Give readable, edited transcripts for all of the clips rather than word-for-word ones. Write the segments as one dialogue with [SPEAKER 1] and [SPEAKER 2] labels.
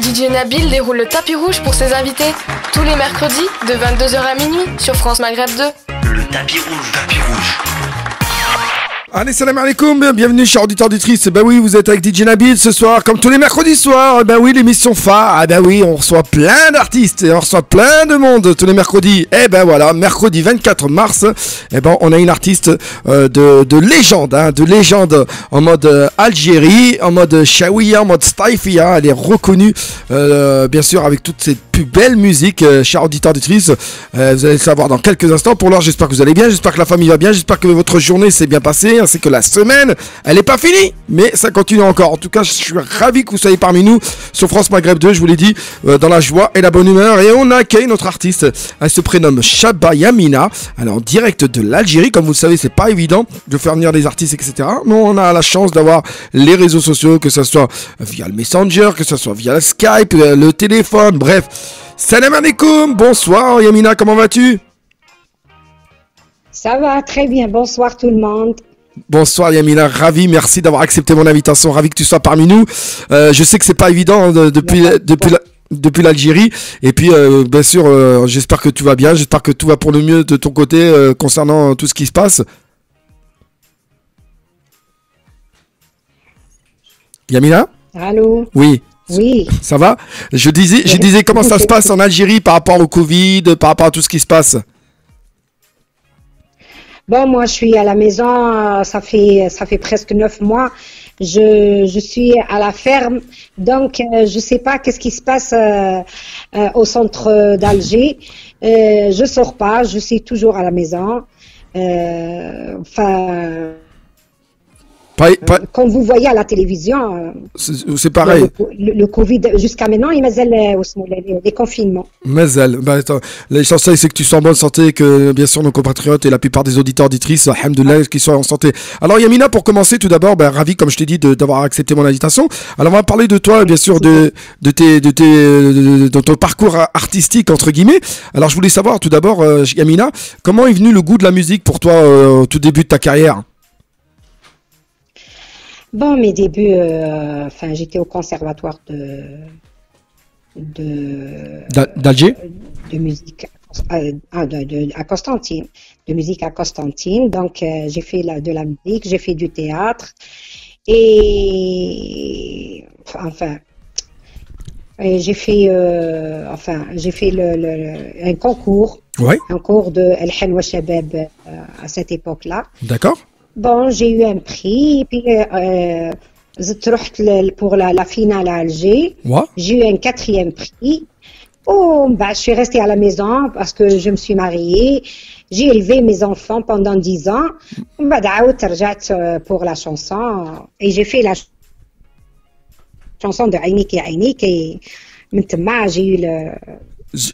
[SPEAKER 1] DJ Nabil déroule le tapis rouge pour ses invités tous les mercredis de 22h à minuit sur France Maghreb 2.
[SPEAKER 2] Le tapis rouge, tapis rouge.
[SPEAKER 3] Allez, salam alaikum, bienvenue chers auditeurs auditrices. Ben oui, vous êtes avec DJ Nabil ce soir, comme tous les mercredis soirs. Ben oui, l'émission phare. Ah ben oui, on reçoit plein d'artistes et on reçoit plein de monde tous les mercredis. Et ben voilà, mercredi 24 mars, eh ben on a une artiste de légende, hein, de légende en mode Algérie, en mode Chaouia, en mode Staifia. Elle est reconnue, bien sûr, avec toutes ses plus belles musiques, chers auditeurs auditrices. Vous allez le savoir dans quelques instants. Pour l'heure, j'espère que vous allez bien, j'espère que la famille va bien, j'espère que votre journée s'est bien passée. C'est que la semaine, elle n'est pas finie, mais ça continue encore. En tout cas, je suis ravi que vous soyez parmi nous sur France Maghreb 2, je vous l'ai dit, dans la joie et la bonne humeur. Et on accueille notre artiste. Elle se prénomme Chaba Yamina. Elle est en direct de l'Algérie. Comme vous le savez, c'est pas évident de faire venir des artistes, etc. Mais on a la chance d'avoir les réseaux sociaux, que ce soit via le Messenger, que ce soit via le Skype, le téléphone, bref. Salam alaikum, bonsoir Yamina, comment vas-tu?
[SPEAKER 4] Ça va, très bien, bonsoir tout le monde.
[SPEAKER 3] Bonsoir Yamina, ravi, merci d'avoir accepté mon invitation, ravi que tu sois parmi nous. Je sais que c'est pas évident depuis l'Algérie, et puis bien sûr j'espère que tu vas bien, j'espère que tout va pour le mieux de ton côté concernant tout ce qui se passe. Yamina?
[SPEAKER 4] Allô?
[SPEAKER 3] Oui.
[SPEAKER 4] Oui.
[SPEAKER 3] Ça va? Je disais comment ça se passe en Algérie par rapport au Covid, par rapport à tout ce qui se passe.
[SPEAKER 4] Bon, moi, je suis à la maison, ça fait presque 9 mois. Je suis à la ferme, donc je sais pas qu'est-ce qui se passe au centre d'Alger. Je sors pas, je suis toujours à la maison. Comme vous voyez à la télévision,
[SPEAKER 3] c'est pareil.
[SPEAKER 4] Le Covid, jusqu'à maintenant, il les confinements.
[SPEAKER 3] Mais l'essentiel, c'est que tu sois en bonne santé et que, bien sûr, nos compatriotes et la plupart des auditeurs, auditrices, alhamdoulilah, qu'ils soient en santé. Alors, Yamina, pour commencer, tout d'abord, ravi, comme je t'ai dit, d'avoir accepté mon invitation. Alors, on va parler de toi, bien sûr, de ton parcours artistique, entre guillemets. Alors, je voulais savoir, tout d'abord, Yamina, comment est venu le goût de la musique pour toi au tout début de ta carrière?
[SPEAKER 4] Bon, mes débuts, j'étais au conservatoire
[SPEAKER 3] d'Alger,
[SPEAKER 4] de musique à Constantine, de musique à Constantine. Donc, j'ai fait de la musique, j'ai fait du théâtre et j'ai fait un concours,
[SPEAKER 3] ouais.
[SPEAKER 4] Un cours de El Helwa Shabab à cette époque-là.
[SPEAKER 3] D'accord.
[SPEAKER 4] Bon, j'ai eu un prix, et puis pour la finale à Alger.
[SPEAKER 3] Ouais.
[SPEAKER 4] J'ai eu un 4e prix. Oh, je suis restée à la maison parce que je me suis mariée. J'ai élevé mes enfants pendant 10 ans. Pour la chanson. Et j'ai fait la chanson de Aïnik et Aïnik. Et maintenant, j'ai eu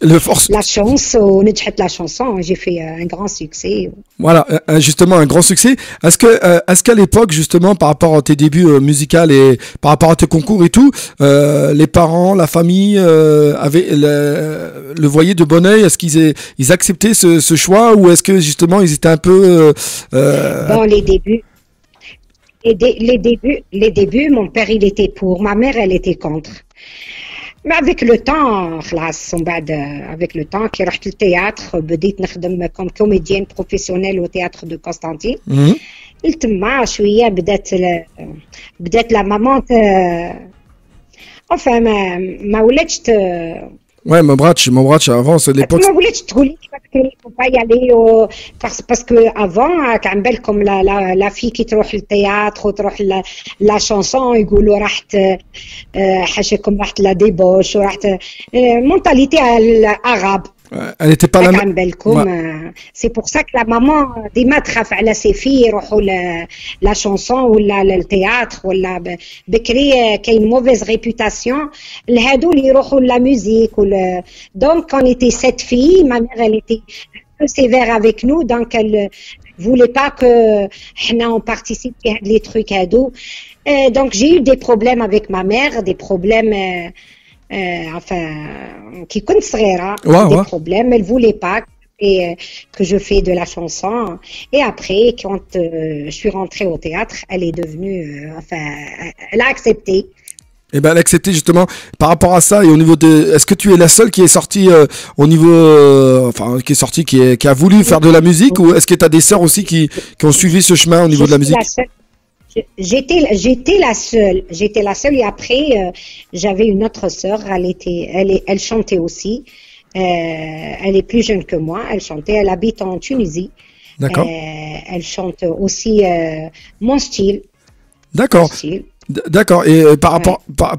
[SPEAKER 4] la chance, la chanson, j'ai fait un grand succès.
[SPEAKER 3] Voilà, justement un grand succès. Est-ce qu'à l'époque, justement, par rapport à tes débuts musicaux et par rapport à tes concours et tout, les parents, la famille avaient le voyaient de bon oeil? Est-ce qu'ils acceptaient ce choix, ou est-ce que justement ils étaient un peu
[SPEAKER 4] Bon, les débuts, mon père il était pour, ma mère elle était contre. Mais avec le temps, avec le temps, qui رحت التhéâtre, بديت نخدم comme comédienne professionnelle au théâtre de Constantine. التما شوية بدات la maman enfin ما ولاتش
[SPEAKER 3] Ouais, mon bratch, avant, c'est l'époque.
[SPEAKER 4] ما ولاتش تقولي qu'il faut pas y aller parce que avant كان بالكم la fille qui تروح للتياتر وتروح la chanson يقولوا راحت حاشاكم راحت la débauche وراحت mentalité arabe.
[SPEAKER 3] Elle n'était pas la même.
[SPEAKER 4] C'est pour ça que la maman ديما تخاف على ses filles يروحوا la chanson ولا التياتر ولا بكري كاين mauvaise réputation لهادو اللي يروحوا la musique donc on était 7 filles, ma mère elle était un peu sévère avec nous, donc elle voulait pas que on participe à les trucs هادو. Donc j'ai eu des problèmes avec ma mère, des problèmes qui كنت صغيرة, des problèmes, elle voulait pas que je fais de la chanson. Et après, quand je suis rentrée au théâtre, elle est devenue, elle a accepté.
[SPEAKER 3] Eh ben, l'accepter justement par rapport à ça et au niveau de, est-ce que tu es la seule qui est sortie au niveau, enfin, qui est sortie, qui a voulu faire de la musique, ou est-ce que tu as des sœurs aussi qui ont suivi ce chemin au niveau de la musique?
[SPEAKER 4] J'étais la seule. J'étais la seule et après j'avais une autre sœur. Elle chantait aussi. Elle est plus jeune que moi. Elle chantait. Elle habite en Tunisie.
[SPEAKER 3] D'accord.
[SPEAKER 4] Elle chante aussi mon style.
[SPEAKER 3] D'accord. D'accord. Et par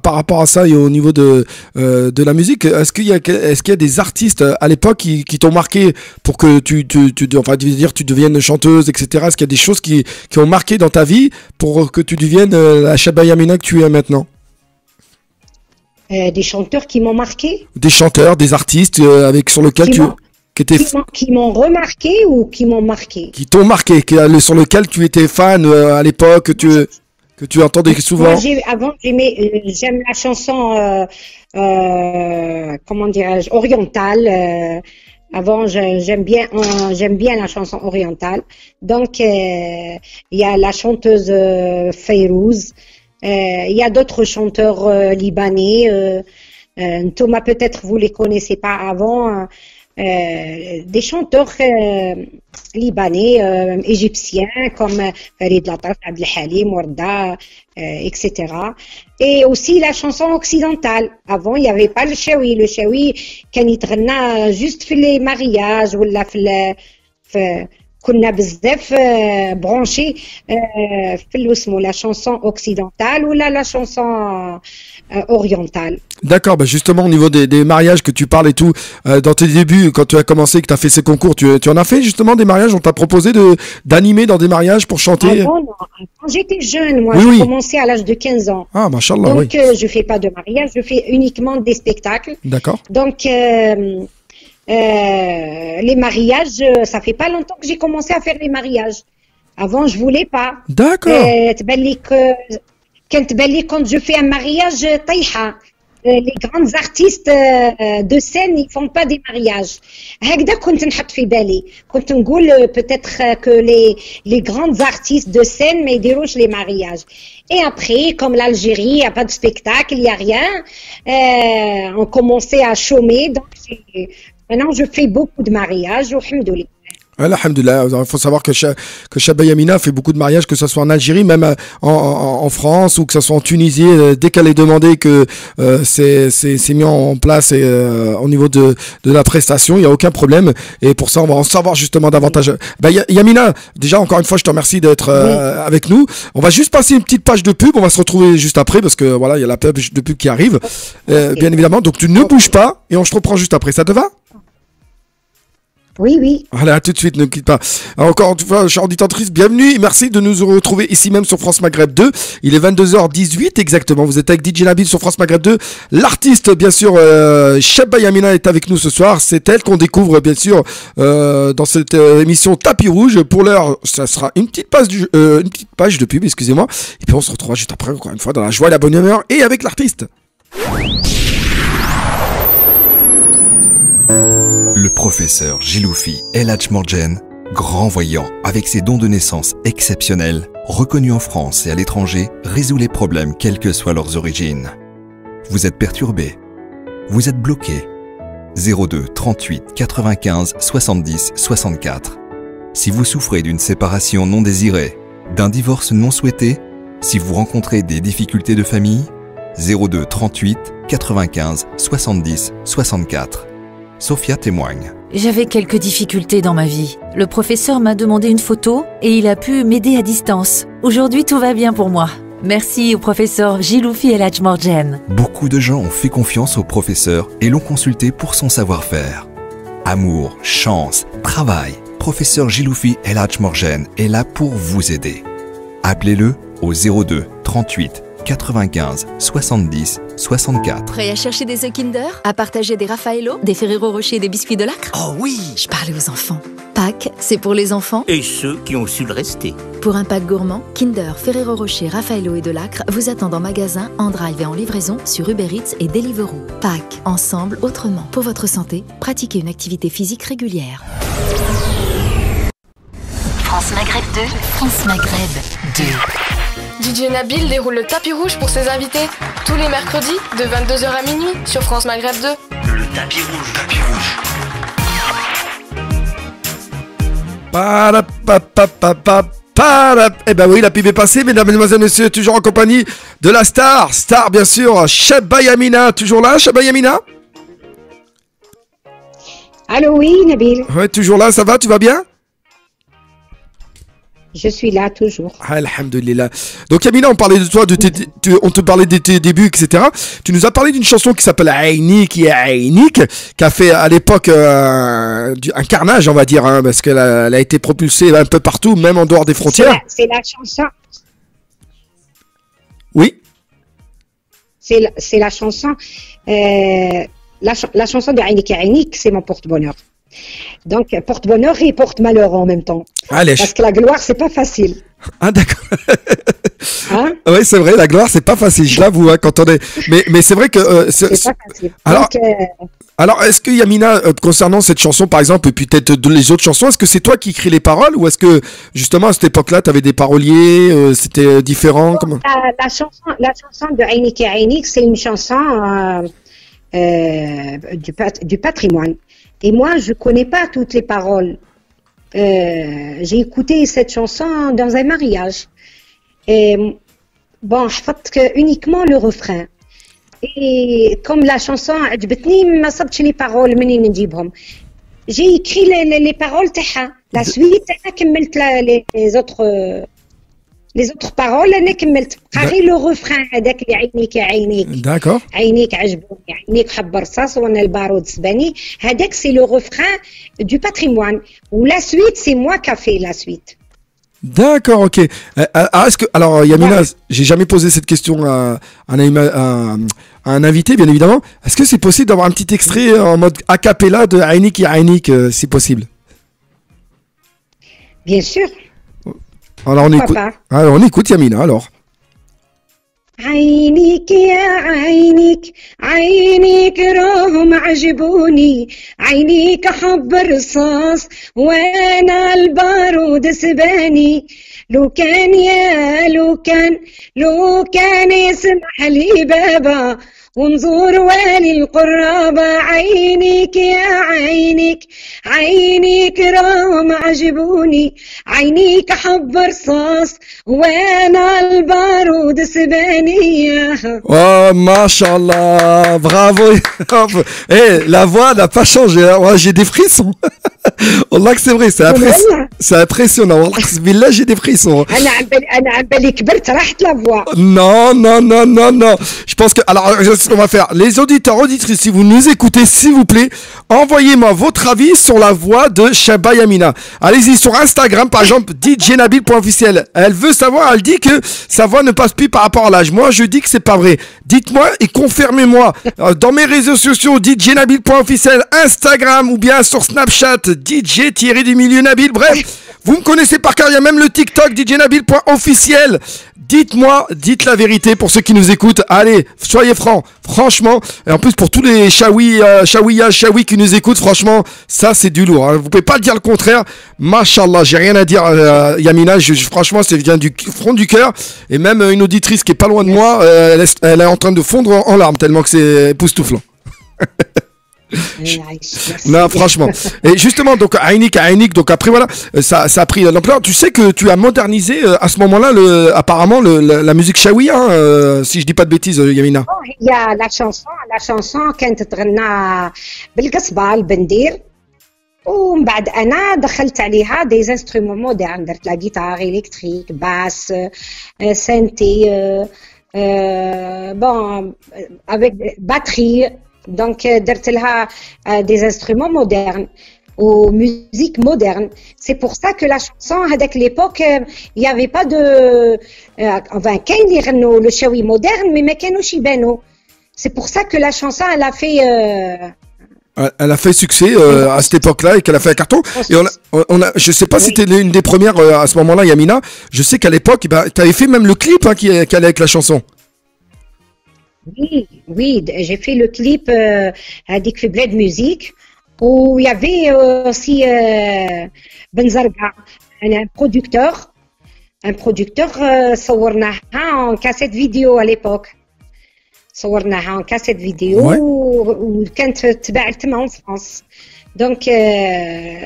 [SPEAKER 3] rapport à ça et au niveau de la musique, est-ce qu'il y a des artistes à l'époque qui t'ont marqué pour que tu deviennes chanteuse, etc. Est-ce qu'il y a des choses qui ont marqué dans ta vie pour que tu deviennes la Chaba Yamina que tu es maintenant?
[SPEAKER 4] Des chanteurs qui m'ont marqué?
[SPEAKER 3] Des chanteurs, des artistes sur lesquels
[SPEAKER 4] qui m'ont remarqué ou qui m'ont marqué?
[SPEAKER 3] Qui t'ont marqué, sur lequel tu étais fan à l'époque, que tu entendais souvent?
[SPEAKER 4] Moi, j'aime la chanson, comment dirais-je, orientale. Avant, j'aime bien la chanson orientale. Donc, il y a la chanteuse Fayrouz. Il y a d'autres chanteurs libanais. Thomas, peut-être vous les connaissez pas avant. Des chanteurs libanais, égyptiens comme Farid Lataf, Abdel Halim, Warda, etc. Et aussi la chanson occidentale. Avant, il n'y avait pas le shawi. Le shawi, كان يتغنى juste في les mariages ولا في كنا بزاف branchés في اسمه la chanson occidentale ou la chanson orientale.
[SPEAKER 3] D'accord, bah justement au niveau des mariages que tu parles et tout, dans tes débuts, quand tu as commencé, que tu as fait ces concours, tu en as fait justement des mariages? On t'a proposé d'animer dans des mariages pour chanter?
[SPEAKER 4] Avant, non. Quand j'étais jeune, moi, j'ai commencé à l'âge de 15 ans.
[SPEAKER 3] Ah, machallah,
[SPEAKER 4] donc, je fais pas de mariage, je fais uniquement des spectacles.
[SPEAKER 3] D'accord.
[SPEAKER 4] Donc, les mariages, ça fait pas longtemps que j'ai commencé à faire les mariages. Avant, je voulais pas.
[SPEAKER 3] D'accord.
[SPEAKER 4] Quand je fais un mariage, طيحة. Les grands artistes de scène, ils font pas des mariages. هكذا كنت نحط في بالي. كنت نقول peut-être que les grands artistes de scène ما يديروش les mariages. Et après, comme l'Algérie, il n'y a pas de spectacle, il n'y a rien, on commençait à chômer. Donc, maintenant, je fais beaucoup de mariages. Alhamdoulilah.
[SPEAKER 3] Alhamdoulilah, il faut savoir que Chaba Yamina fait beaucoup de mariages, que ce soit en Algérie, même en France, ou que ce soit en Tunisie. Dès qu'elle est demandée que c'est mis en place au niveau de la prestation, il n'y a aucun problème. Et pour ça, on va en savoir justement davantage. Yamina, déjà encore une fois, je te remercie d'être avec nous. On va juste passer une petite page de pub. On va se retrouver juste après parce que voilà, il y a la page de pub qui arrive, bien évidemment. Donc tu ne bouges pas et on se reprend juste après. Ça te va?
[SPEAKER 4] Oui, oui.
[SPEAKER 3] Voilà, à tout de suite, ne quitte pas. Alors, encore une fois, chère auditrice, bienvenue et merci de nous retrouver ici même sur France Maghreb 2. Il est 22h18 exactement. Vous êtes avec DJ Nabil sur France Maghreb 2. L'artiste, bien sûr, Chaba Yamina est avec nous ce soir. C'est elle qu'on découvre, bien sûr, dans cette émission Tapis Rouge. Pour l'heure, ça sera une petite page de pub, excusez-moi. Et puis on se retrouvera juste après, encore une fois, dans la joie et la bonne humeur et avec l'artiste.
[SPEAKER 5] Le professeur Djiloufi El Hadj Morjen, grand voyant avec ses dons de naissance exceptionnels, reconnu en France et à l'étranger, résout les problèmes quelles que soient leurs origines. Vous êtes perturbé, vous êtes bloqué. 02 38 95 70 64. Si vous souffrez d'une séparation non désirée, d'un divorce non souhaité, si vous rencontrez des difficultés de famille, 02 38 95 70 64. Sophia témoigne.
[SPEAKER 6] J'avais quelques difficultés dans ma vie. Le professeur m'a demandé une photo et il a pu m'aider à distance. Aujourd'hui, tout va bien pour moi. Merci au professeur Djiloufi El Hadj Morjen.
[SPEAKER 5] Beaucoup de gens ont fait confiance au professeur et l'ont consulté pour son savoir-faire. Amour, chance, travail. Professeur Djiloufi El Hadj Morjen est là pour vous aider. Appelez-le au 02 38 95 70 64.
[SPEAKER 7] Prêt à chercher des œufs Kinder? À partager des Raffaello, des Ferrero Rocher et des biscuits de Lacre?
[SPEAKER 2] Oh oui!
[SPEAKER 7] Je parlais aux enfants. Pâques, c'est pour les enfants.
[SPEAKER 2] Et ceux qui ont su le rester.
[SPEAKER 7] Pour un pack gourmand, Kinder, Ferrero Rocher, Raffaello et de Lacre vous attendent en magasin, en drive et en livraison sur Uber Eats et Deliveroo. Pâques, ensemble, autrement. Pour votre santé, pratiquez une activité physique régulière.
[SPEAKER 8] France Maghreb 2. France Maghreb 2.
[SPEAKER 1] DJ Nabil déroule le tapis rouge pour ses invités tous les mercredis de 22h à minuit sur France Maghreb 2.
[SPEAKER 2] Le tapis rouge, tapis rouge.
[SPEAKER 3] Eh ben oui, la pub est passée, mesdames, mesdemoiselles, messieurs, toujours en compagnie de la star bien sûr, Cheba Yamina, toujours là, Cheba Yamina?
[SPEAKER 4] Allô, oui, Nabil.
[SPEAKER 3] Ouais, toujours là, ça va, tu vas bien?
[SPEAKER 4] Je suis là toujours.
[SPEAKER 3] Alhamdulillah. Donc Yamina, on parlait de toi, on te parlait de tes débuts, etc. Tu nous as parlé d'une chanson qui s'appelle Aïnik, qui a fait à l'époque un carnage, on va dire, hein, parce qu'elle a été propulsée un peu partout, même en dehors des frontières.
[SPEAKER 4] C'est la chanson.
[SPEAKER 3] Oui.
[SPEAKER 4] C'est la chanson. La chanson de Aïnik, c'est mon porte-bonheur. Donc, porte-bonheur et porte-malheur en même temps.
[SPEAKER 3] Allez.
[SPEAKER 4] Parce que la gloire, c'est pas facile.
[SPEAKER 3] Ah, d'accord.
[SPEAKER 4] Hein?
[SPEAKER 3] Oui, c'est vrai, la gloire, c'est pas facile, je l'avoue, hein, quand on est. Mais c'est vrai que.
[SPEAKER 4] C'est pas facile.
[SPEAKER 3] Alors, est-ce que Yamina, concernant cette chanson, par exemple, et puis peut-être les autres chansons, est-ce que c'est toi qui écris les paroles ou est-ce que, justement, à cette époque-là, tu avais des paroliers, c'était différent? Comment...
[SPEAKER 4] la chanson de Aïnik, c'est une chanson du patrimoine. Et moi, je connais pas toutes les paroles. J'ai écouté cette chanson dans un mariage. Et bon, je fais uniquement le refrain. Et comme la chanson عجبتني ما صبتش les paroles منين نجيبهم. J'ai écrit les paroles تاعها. La suite تاعها كملت les autres paroles انا كملت غير le refrain هذاك اللي عينيك
[SPEAKER 3] D'accord.
[SPEAKER 4] عينيك عجبوني عينيك حب رصاص وانا البارود سباني هذاك c'est le refrain du patrimoine ou la suite c'est moi qui a fait la suite.
[SPEAKER 3] D'accord, ok. Alors Yamina, j'ai jamais posé cette question à un invité, bien évidemment. Est-ce que c'est possible d'avoir un petit extrait en mode a cappella de Aïnik, si possible?
[SPEAKER 4] Bien sûr.
[SPEAKER 3] Alors on écoute. Alors on écoute Yamina alors.
[SPEAKER 4] عينيك يا عينيك عينيك راهم عجبوني عينيك حب الرصاص وانا البارود سباني لو كان يسمح لي بابا ونزور والي القرابة عينيك يا عينيك راهم عجبوني عينيك حب رصاص وانا البارود سباني.
[SPEAKER 3] Oh, mashallah, bravo. La voix n'a pas changé, hein. Ouais, j'ai des frissons. Wallah que c'est vrai, c'est impressionnant. Wallah que billah, j'ai des frissons. Non. Je pense que, alors, ce qu'on va faire, les auditeurs, auditrices, si vous nous écoutez, s'il vous plaît, envoyez-moi votre avis sur la voix de Cheba Yamina. Allez-y sur Instagram, par exemple, djnabil.officiel. Elle veut savoir, elle dit que sa voix ne passe plus par rapport à l'âge. Moi, je dis que c'est pas vrai. Dites-moi et confirmez-moi dans mes réseaux sociaux, djnabil.officiel, Instagram ou bien sur Snapchat, DJ_Nabil. Bref, vous me connaissez par cœur. Il y a même le TikTok, djnabil.officiel. Dites la vérité pour ceux qui nous écoutent. Allez, soyez francs, franchement. Et en plus, pour tous les Chaoui qui nous écoutent, franchement, ça c'est du lourd. Hein. Vous pouvez pas dire le contraire. Mashallah, j'ai rien à dire, Yamina. Franchement, ça vient du front du cœur. Et même une auditrice qui est pas loin de moi, elle est en train de fondre en larmes tellement que c'est époustouflant. Non, franchement. Et justement, donc Aïnik, donc après voilà, ça a pris l'ampleur. Tu sais que tu as modernisé à ce moment-là, apparemment la musique chaouia, hein, si je dis pas de bêtises, Yamina.
[SPEAKER 4] Il y a la chanson كانت تغنى بالقصبة البندير ومن بعد أنا دخلت عليها des instruments modernes درت la guitare électrique, basse, synthé, bon avec batterie. Donc, درت لها des instruments modernes ou musique moderne. C'est pour ça que la chanson, à l'époque, il n'y avait pas de... enfin, كاين اللي يغنوا le chaoui moderne, mais ما كانوش يبانوا. C'est pour ça que la chanson, elle a fait...
[SPEAKER 3] Elle a fait succès à cette époque-là et qu'elle a fait un carton. Et je sais pas si c'était une des premières à ce moment-là, Yamina. Je sais qu'à l'époque, tu avais fait même le clip qui allait avec la chanson.
[SPEAKER 4] Oui, j'ai fait le clip هذيك في بلاد musique où il y avait aussi Ben Zarqa, un producteur un producteur صورناها en cassette vidéo à l'époque. صورناها en cassette vidéo وكانت تباعت تما en France. Donc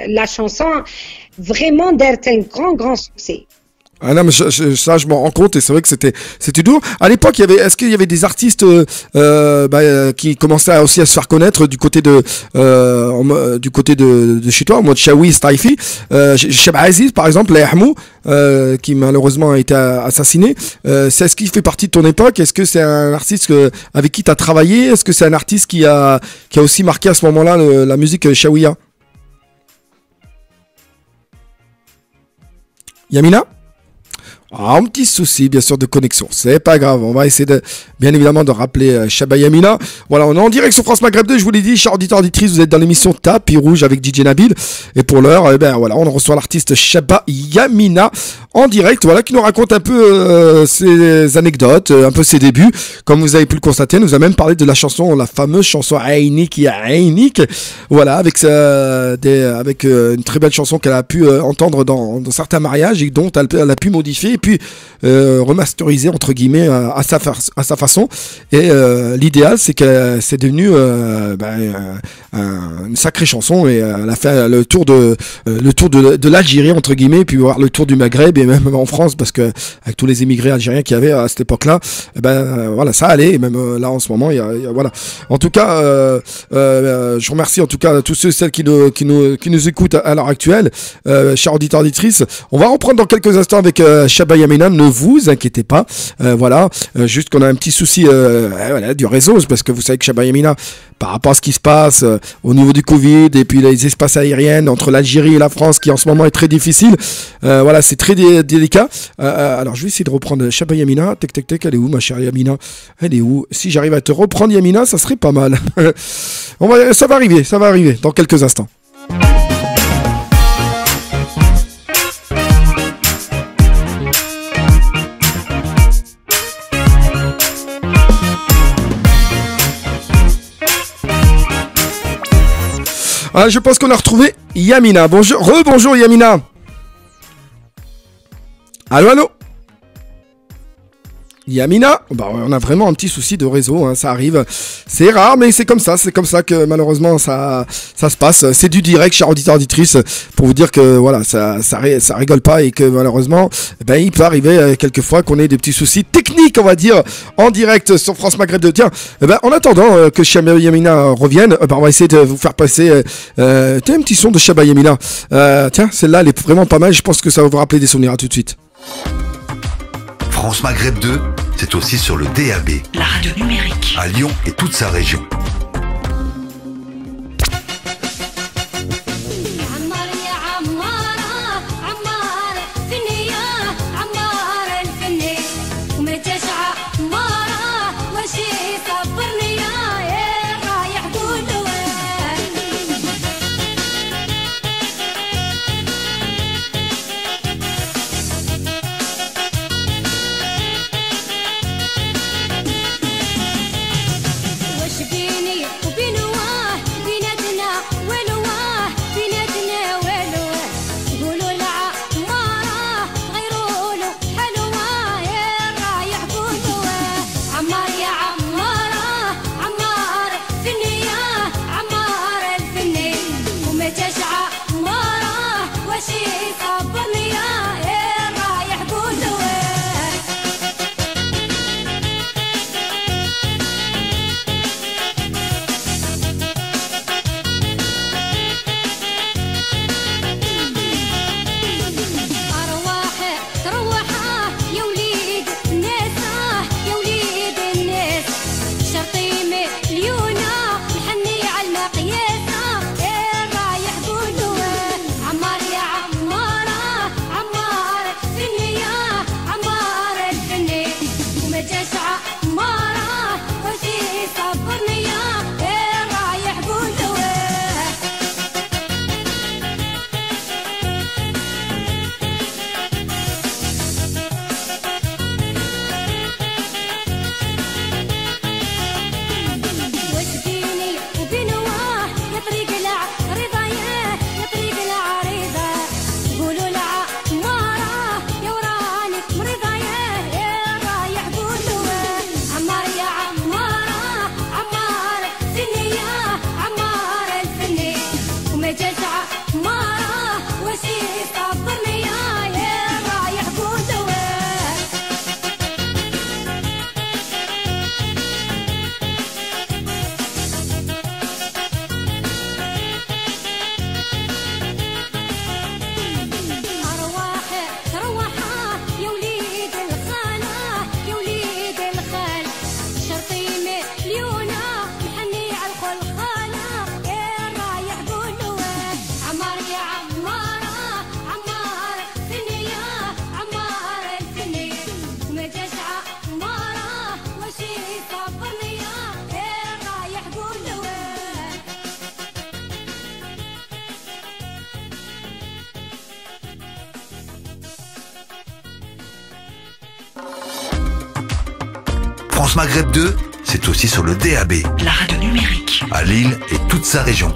[SPEAKER 4] la chanson vraiment دارت un grand succès.
[SPEAKER 3] Ah non, mais ça, je m'en rends compte et c'est vrai que c'était dur. À l'époque, est-ce qu'il y avait des artistes qui commençaient aussi à se faire connaître du côté de chez toi, en mode Chaoui, Staifi, Cheb Aziz par exemple, Lahmou, qui malheureusement a été assassiné. Est-ce qu'il fait partie de ton époque? Est-ce que c'est un artiste avec qui tu as travaillé? Est-ce que c'est un artiste qui a aussi marqué à ce moment-là la musique Chaouia? Yamina? Ah, un petit souci, bien sûr, de connexion. C'est pas grave. On va essayer bien évidemment, de rappeler Chaba Yamina. Voilà, on est en direct sur France Maghreb 2. Je vous l'ai dit, chers auditeurs, auditrices, vous êtes dans l'émission Tapis Rouge avec DJ Nabil. Et pour l'heure, voilà, on reçoit l'artiste Chaba Yamina en direct. Voilà, qui nous raconte un peu ses anecdotes, un peu ses débuts. Comme vous avez pu le constater, nous a même parlé de la fameuse chanson Aïnik Ya Aïnik. Voilà, avec une très belle chanson qu'elle a pu entendre dans certains mariages et dont elle a pu modifier et puis remasteriser entre guillemets à sa façon. Et l'idéal, c'est que c'est devenu une sacrée chanson et elle a fait le tour de l'Algérie entre guillemets, et puis voir le tour du Maghreb et même en France, parce que avec tous les émigrés algériens qu'il y avait à cette époque-là, voilà, ça allait. Et même là en ce moment, voilà. En tout cas, je remercie en tout cas tous ceux et celles qui nous écoutent à l'heure actuelle, chers auditeurs auditrices. On va reprendre dans quelques instants avec Chaba Yamina, ne vous inquiétez pas. Voilà, juste qu'on a un petit souci du réseau, parce que vous savez que Chaba Yamina, par rapport à ce qui se passe au niveau du Covid et puis les espaces aériens entre l'Algérie et la France, qui en ce moment est très difficile, voilà, c'est très délicat. Alors je vais essayer de reprendre Chaba Yamina. Elle est où ma chère Yamina? Elle est où? Si j'arrive à te reprendre Yamina, ça serait pas mal. Ça va arriver dans quelques instants. Ah, je pense qu'on a retrouvé Yamina. Rebonjour Yamina. Allô Yamina, on a vraiment un petit souci de réseau, hein, ça arrive, c'est rare, mais c'est comme ça que malheureusement ça se passe. C'est du direct, chers auditeurs auditrices, pour vous dire que voilà, ça rigole pas, et que malheureusement, il peut arriver quelquefois qu'on ait des petits soucis techniques, on va dire, en direct sur France Maghreb 2. Tiens, en attendant que Chaba Yamina revienne, on va essayer de vous faire passer un petit son de Chaba Yamina. Tiens, celle-là, elle est vraiment pas mal, je pense que ça va vous rappeler des souvenirs. À tout de suite.
[SPEAKER 2] France Maghreb 2, c'est aussi sur le DAB,
[SPEAKER 8] la radio numérique,
[SPEAKER 2] à Lyon et toute sa région.
[SPEAKER 9] وش فيني
[SPEAKER 2] France Maghreb 2, c'est aussi sur le DAB.
[SPEAKER 8] La radio numérique.
[SPEAKER 2] À Lille et toute sa région.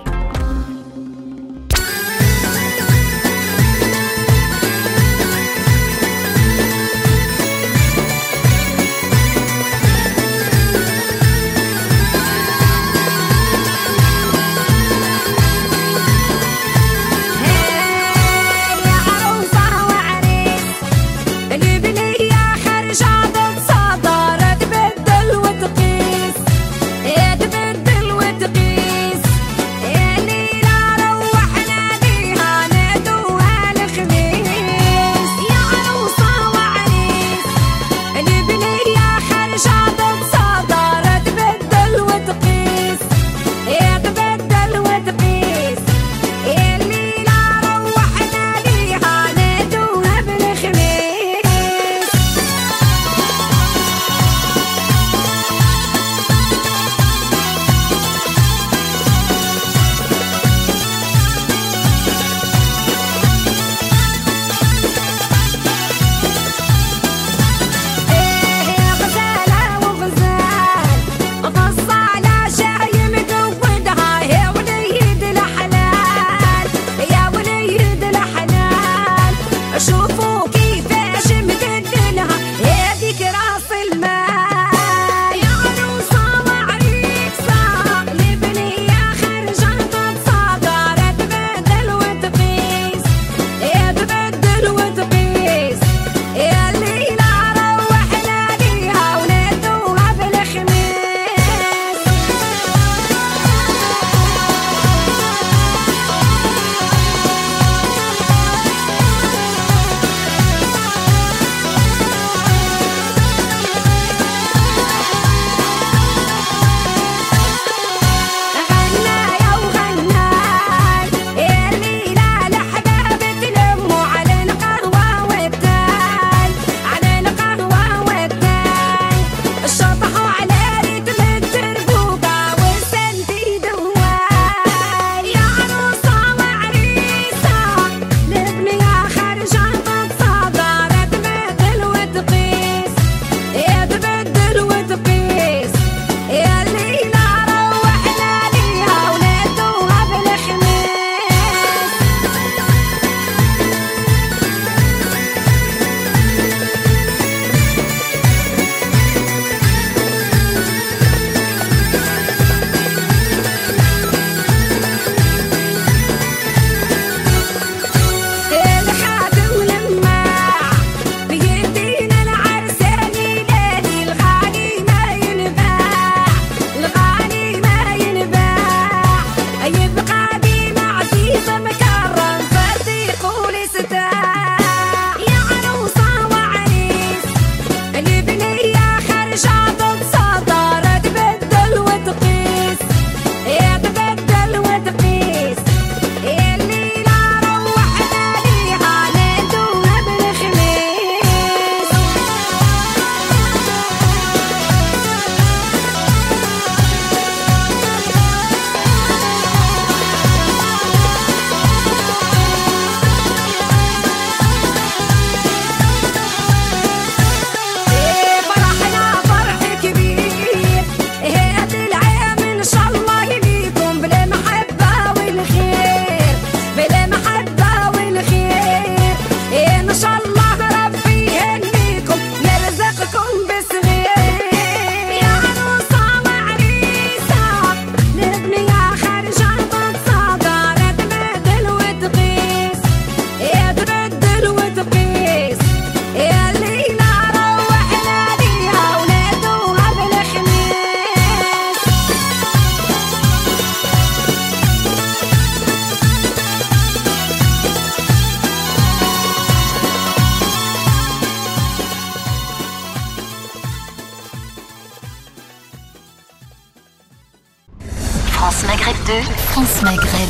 [SPEAKER 8] France Maghreb 2. France Maghreb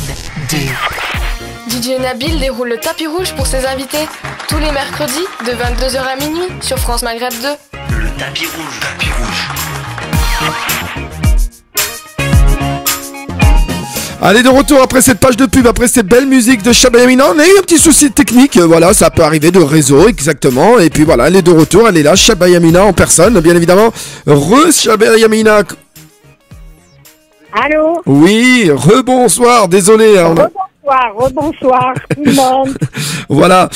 [SPEAKER 8] 2.
[SPEAKER 1] DJ Nabil déroule le tapis rouge pour ses invités tous les mercredis de 22h à minuit sur France Maghreb 2.
[SPEAKER 2] Le tapis rouge. Tapis rouge.
[SPEAKER 3] Allez, de retour après cette page de pub, après cette belle musique de Chaba Yamina. On a eu un petit souci technique, voilà, ça peut arriver de réseau, exactement. Et puis voilà, elle est de retour, elle est là, Chaba Yamina en personne, bien évidemment. Chaba Yamina.
[SPEAKER 4] Allô?
[SPEAKER 3] Oui, rebonsoir, désolé.
[SPEAKER 4] Rebonsoir, tout le monde.
[SPEAKER 3] Voilà,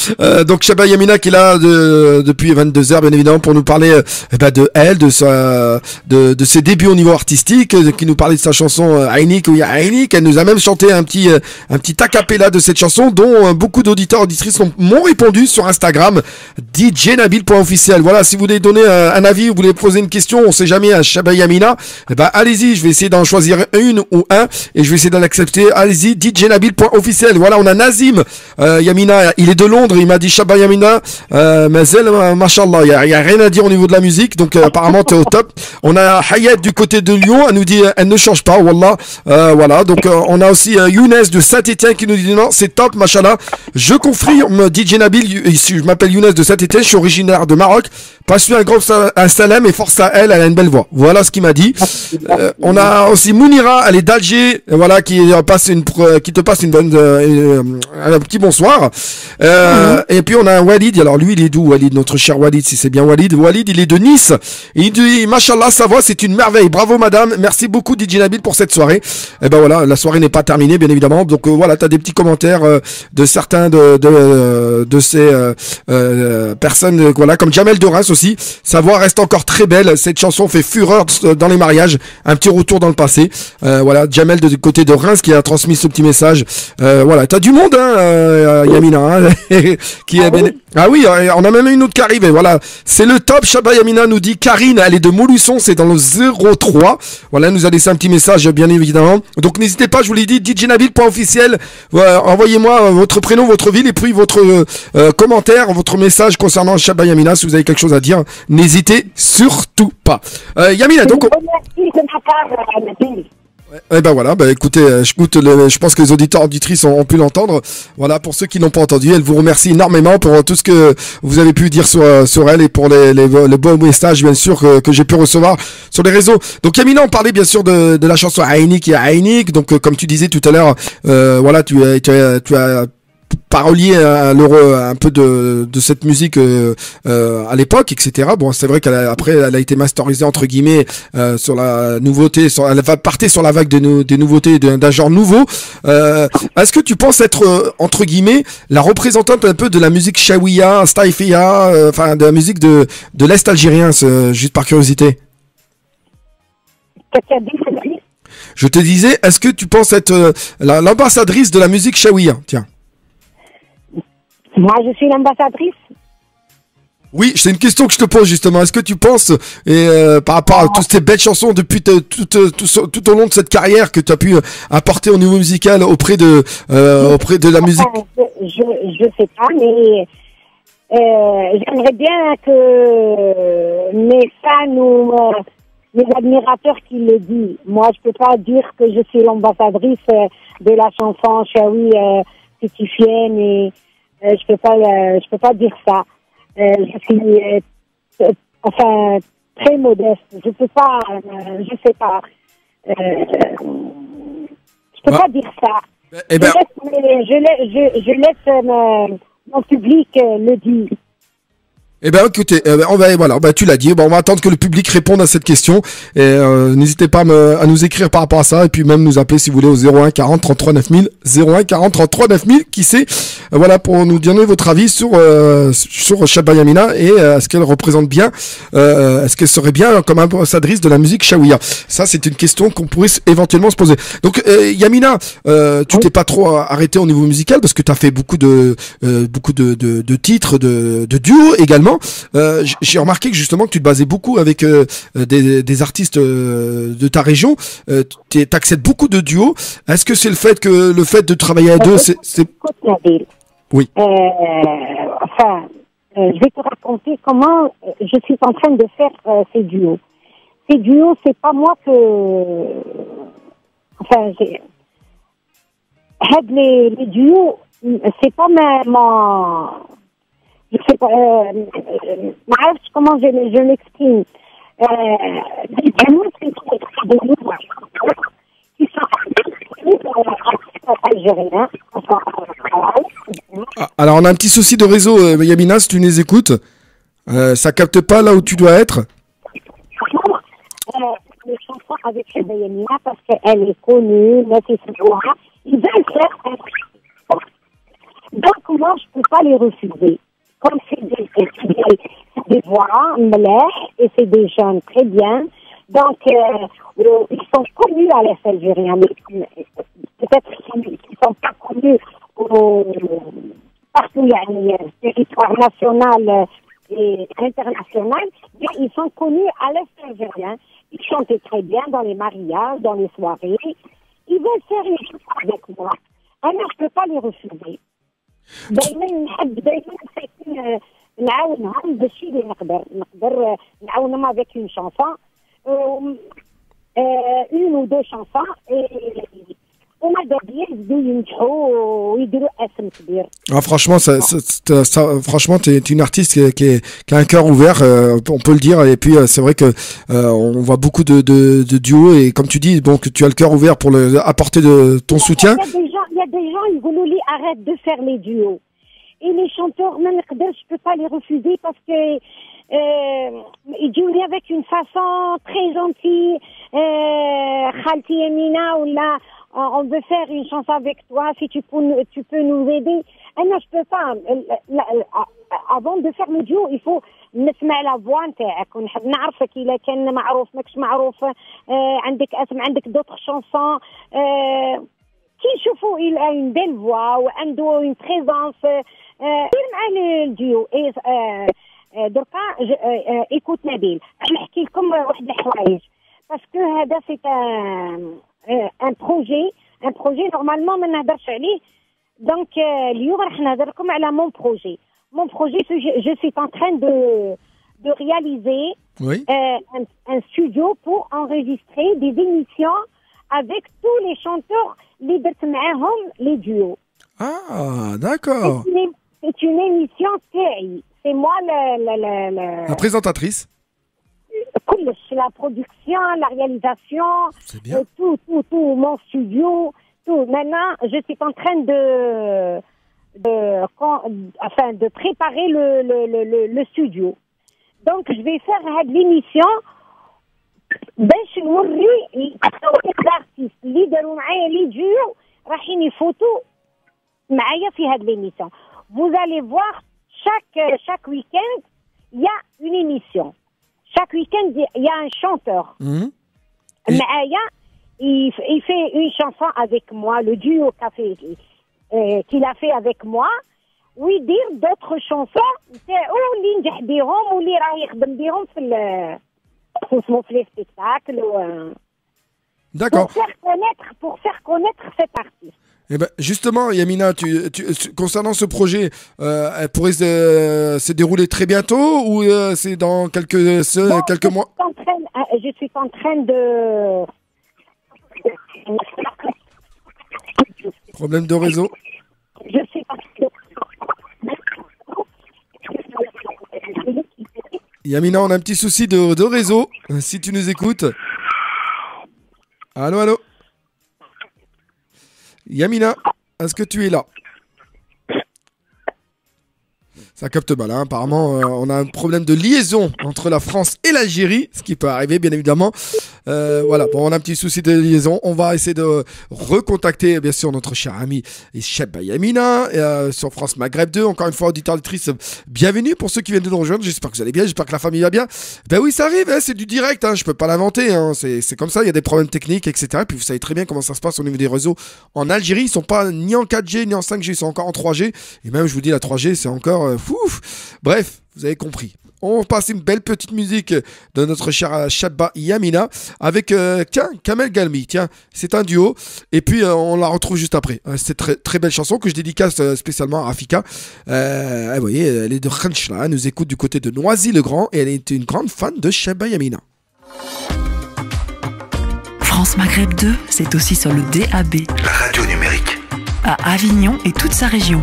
[SPEAKER 3] donc Chaba Yamina qui est là depuis 22h, bien évidemment, pour nous parler de elle, de ses débuts au niveau artistique, qui nous parlait de sa chanson Ainik ou Ainik. Elle nous a même chanté un petit a cappella de cette chanson, dont beaucoup d'auditeurs auditrices m'ont répondu sur Instagram, djnabil.officiel. Voilà, si vous voulez donner un avis, vous voulez poser une question, on sait jamais, à Chaba Yamina, allez-y, je vais essayer d'en choisir une ou un, et je vais essayer d'en accepter. Allez-y, djnabil.officiel. Voilà, on a Nazim Yamina, il est de Londres, il m'a dit Chaba Yamina, Mazel, mashallah, il y a rien à dire au niveau de la musique, donc apparemment t'es au top. On a Hayat du côté de Lyon, elle nous dit elle ne change pas, wallah. Voilà, donc on a aussi Younes de Saint-Étienne qui nous dit non, c'est top, mashallah. Je confirme, DJ Nabil, je m'appelle Younes de Saint-Étienne, je suis originaire de Maroc. Passe un grand salam et force à elle a une belle voix. Voilà ce qu'il m'a dit. On a aussi Mounira, elle est d'Alger, voilà, qui te passe une bonne, un petit bonsoir. Et puis on a Walid. Alors lui, il est d'où, Walid, notre cher Walid, si c'est bien Walid. Walid, il est de Nice. Et il dit, machallah, sa voix, c'est une merveille. Bravo, madame. Merci beaucoup, DJ Nabil, pour cette soirée. Et ben voilà, la soirée n'est pas terminée, bien évidemment. Donc voilà, t'as des petits commentaires de certains de ces personnes, voilà, comme Jamel de Reims aussi. Sa voix reste encore très belle. Cette chanson fait fureur dans les mariages. Un petit retour dans le passé. Voilà, Jamel du côté de Reims qui a transmis ce petit message. Voilà, t'as du monde, hein, Yamina, hein, qui est bien... Ah oui, on a même une autre qui arrive. Et voilà, c'est le top. Chaba Yamina nous dit Karine, elle est de Montluçon, c'est dans le 03. Voilà, elle nous a laissé un petit message, bien évidemment. Donc n'hésitez pas, je vous l'ai dit, djnabil.officiel. Envoyez-moi votre prénom, votre ville et puis votre commentaire, votre message concernant Chaba Yamina. Si vous avez quelque chose à dire, n'hésitez surtout pas. Yamina, donc... Eh ben voilà, écoutez, je pense que les auditeurs auditrices ont pu l'entendre. Voilà, pour ceux qui n'ont pas entendu, elle vous remercie énormément pour tout ce que vous avez pu dire sur elle et pour les beaux messages, bien sûr, que j'ai pu recevoir sur les réseaux. Donc Yamina, on parlait bien sûr de la chanson Ainik et Ainik. Donc comme tu disais tout à l'heure, voilà, tu as parolier un peu de cette musique à l'époque, etc. Bon, c'est vrai qu'après elle a été masterisée entre guillemets sur la nouveauté, elle va partir sur la vague des nouveautés d'un genre nouveau. Est-ce que tu penses être entre guillemets la représentante un peu de la musique shawiya, staïfia, enfin de la musique de l'Est algérien, juste par curiosité? Je te disais, est-ce que tu penses être l'ambassadrice de la musique shawiya? Tiens.
[SPEAKER 4] Moi, je suis l'ambassadrice.
[SPEAKER 3] Oui, c'est une question que je te pose justement. Est-ce que tu penses, par rapport à toutes ces belles chansons depuis tout au long de cette carrière que tu as pu apporter au niveau musical auprès de la musique?
[SPEAKER 4] Je sais pas, mais j'aimerais bien que mes fans ou mes admirateurs qui le disent. Moi, je peux pas dire que je suis l'ambassadrice de la chanson Chaoui Titifienne et je peux pas dire ça. Je suis enfin très modeste. Je peux pas, je sais pas. Je peux pas dire ça. Je laisse mon public le dire.
[SPEAKER 3] Eh ben écoutez, tu l'as dit, on va attendre que le public réponde à cette question et n'hésitez pas à nous écrire par rapport à ça et puis même nous appeler si vous voulez au 01 40 33 9000, 01 40 33 9000, qui sait, voilà, pour nous donner votre avis sur Chaba Yamina et est-ce qu'elle représente bien, est-ce qu'elle serait bien comme ambassadrice de la musique shawiya. Ça c'est une question qu'on pourrait éventuellement se poser. Donc Yamina, tu t'es pas trop arrêté au niveau musical parce que tu as fait beaucoup de titres de duos également. J'ai remarqué que justement que tu te basais beaucoup avec des artistes de ta région. T'acceptes beaucoup de duos. Est-ce que c'est le fait de travailler à deux, c'est... Oui.
[SPEAKER 4] Je vais te raconter comment je suis en train de faire ces duos. Ces duos, c'est pas moi que... les duos, c'est pas mon... Je sais pas, comment je l'exprime. Vraiment, c'est des qui sont algérien.
[SPEAKER 3] Alors, on a un petit souci de réseau, Yamina, si tu nous écoutes. Ça capte pas là où tu dois être.
[SPEAKER 4] Les chansons avec Cheba Yamina, parce qu'elle est connue, ils veulent faire un truc. Donc, moi, je ne peux pas les refuser. Comme c'est des voix, mleh, et c'est des jeunes très bien. Donc, ils sont connus à l'Est algérien, mais peut-être qu'ils ne sont pas connus partout, territoire national et international, mais ils sont connus à l'Est algérien. Ils chantaient très bien dans les mariages, dans les soirées. Ils veulent faire une chose avec moi. Alors, je ne peux pas les refuser. دايما نحب دايما نعاونهم باش نقدر نعاونهم avec une chanson, une ou deux chansons, et وماذا بيا يبداو ينجحوا ويديروا اسم كبير.
[SPEAKER 3] Franchement, franchement, t'es une artiste qui a un cœur ouvert, on peut le dire. Et puis, c'est vrai que on voit beaucoup de duos, et comme tu dis, bon, que tu as le cœur ouvert pour apporter de ton soutien.
[SPEAKER 4] Il y a des gens, ils disent lui arrête de faire les duos. Et les chanteurs, même je peux pas les refuser parce que ils jouent avec une façon très gentille. Khalti Yamina, ou là, on veut faire une chanson avec toi, si tu peux nous aider. Non, je peux pas. Avant de faire le duo, il faut نسمع la voix نتاعك ونحب نعرفك إلا كان معروف ماكش معروف. عندك اسم، عندك d'autres chansons. كي نشوفوا il a une belle voix وعنده une présence مع الديو. دركا écoute نبيل، نحكي لكم واحد الحوايج باسكو هذا سي ان بروجي نورمالمون ما نهضرش عليه. دونك اليوم راح نهضر لكم على مون بروجي. Mon projet, je suis en train de réaliser un studio pour enregistrer des émissions avec tous les chanteurs les duos.
[SPEAKER 3] Ah, d'accord.
[SPEAKER 4] C'est une émission TI. C'est moi
[SPEAKER 3] la présentatrice.
[SPEAKER 4] La production, la réalisation, tout, mon studio, tout. Maintenant, je suis en train de préparer le studio. Donc je vais faire l'émission باش نوري الارتيست اللي داروا معايا لي ديو رايحين يفوتوا معايا في هاد l'émission. Vous allez voir chaque week-end il y a une émission. Chaque week-end il y a un chanteur. معايا il fait une chanson avec moi, le duo qu'il a fait avec moi, ويدير d'autres chansons نتاعو اللي نجح بيهم واللي راه يخدم بيهم في les spectacles.
[SPEAKER 3] D'accord.
[SPEAKER 4] Pour faire connaître cet artiste.
[SPEAKER 3] Eh ben, justement, Yamina, concernant ce projet, elle pourrait se dérouler très bientôt ou c'est dans quelques mois?
[SPEAKER 4] Je suis en train de...
[SPEAKER 3] Problème de réseau.
[SPEAKER 4] Je sais pas.
[SPEAKER 3] Yamina, on a un petit souci de réseau. Si tu nous écoutes. Allô, allô. Yamina, est-ce que tu es là? Ça capte mal, hein. Apparemment, on a un problème de liaison entre la France et l'Algérie, ce qui peut arriver, bien évidemment. Voilà, bon, on a un petit souci de liaison. On va essayer de recontacter, bien sûr, notre cher ami Cheba Yamina sur France Maghreb 2. Encore une fois, auditeurs, auditrices, bienvenue pour ceux qui viennent de nous rejoindre. J'espère que vous allez bien, j'espère que la famille va bien. Ben oui, ça arrive, hein, c'est du direct, hein, je peux pas l'inventer. Hein, c'est comme ça, il y a des problèmes techniques, etc. Et puis vous savez très bien comment ça se passe au niveau des réseaux en Algérie. Ils sont pas ni en 4G ni en 5G, ils sont encore en 3G. Et même, je vous dis, la 3G, c'est encore bref, vous avez compris. On passe une belle petite musique de notre cher Cheba Yamina avec Kamel Galmi. Tiens, c'est un duo. Et puis on la retrouve juste après. C'est très très belle chanson que je dédicace spécialement à Rafika. Vous voyez, elle est de Khanchla, elle nous écoute du côté de Noisy-le-Grand et elle est une grande fan de Cheba Yamina.
[SPEAKER 9] France Maghreb 2, c'est aussi sur le DAB.
[SPEAKER 2] La radio numérique.
[SPEAKER 9] À Avignon et toute sa région.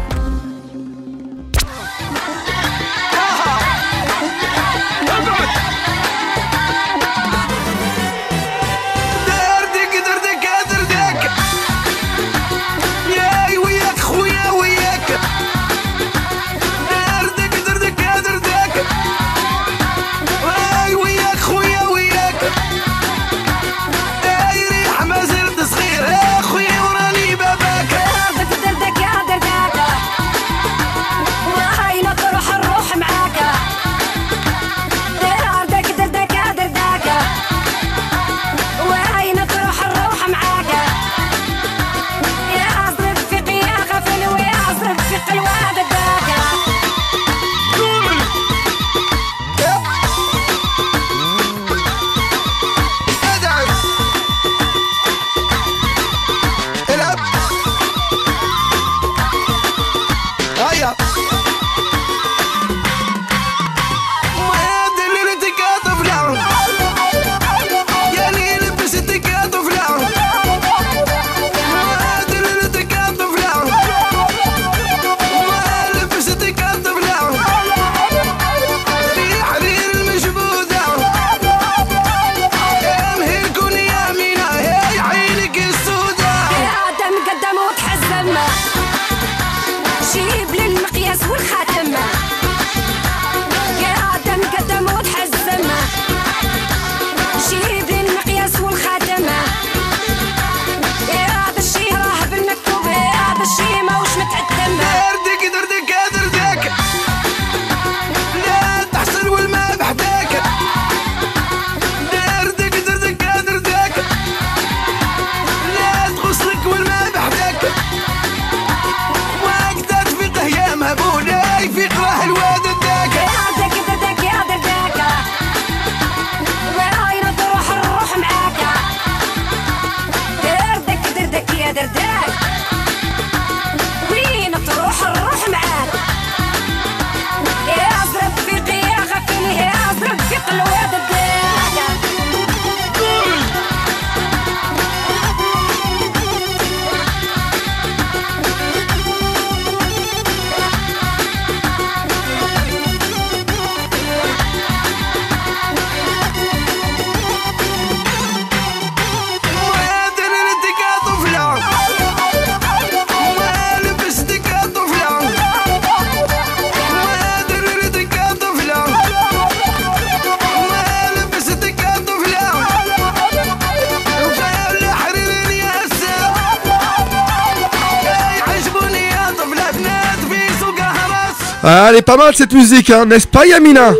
[SPEAKER 3] Ah, elle est pas mal cette musique, hein, n'est-ce pas Yamina?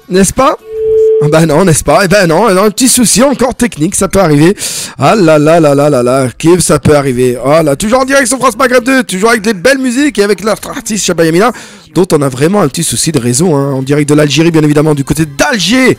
[SPEAKER 3] N'est-ce pas? Bah non, n'est-ce pas? Eh ben non, un petit souci encore technique, ça peut arriver. Ah là là là là là là, Kif, ça peut arriver. Oh là, toujours en direct sur France Maghreb 2, toujours avec des belles musiques et avec notre artiste Chaba Yamina, dont on a vraiment un petit souci de réseau, hein, en direct de l'Algérie, bien évidemment, du côté d'Alger.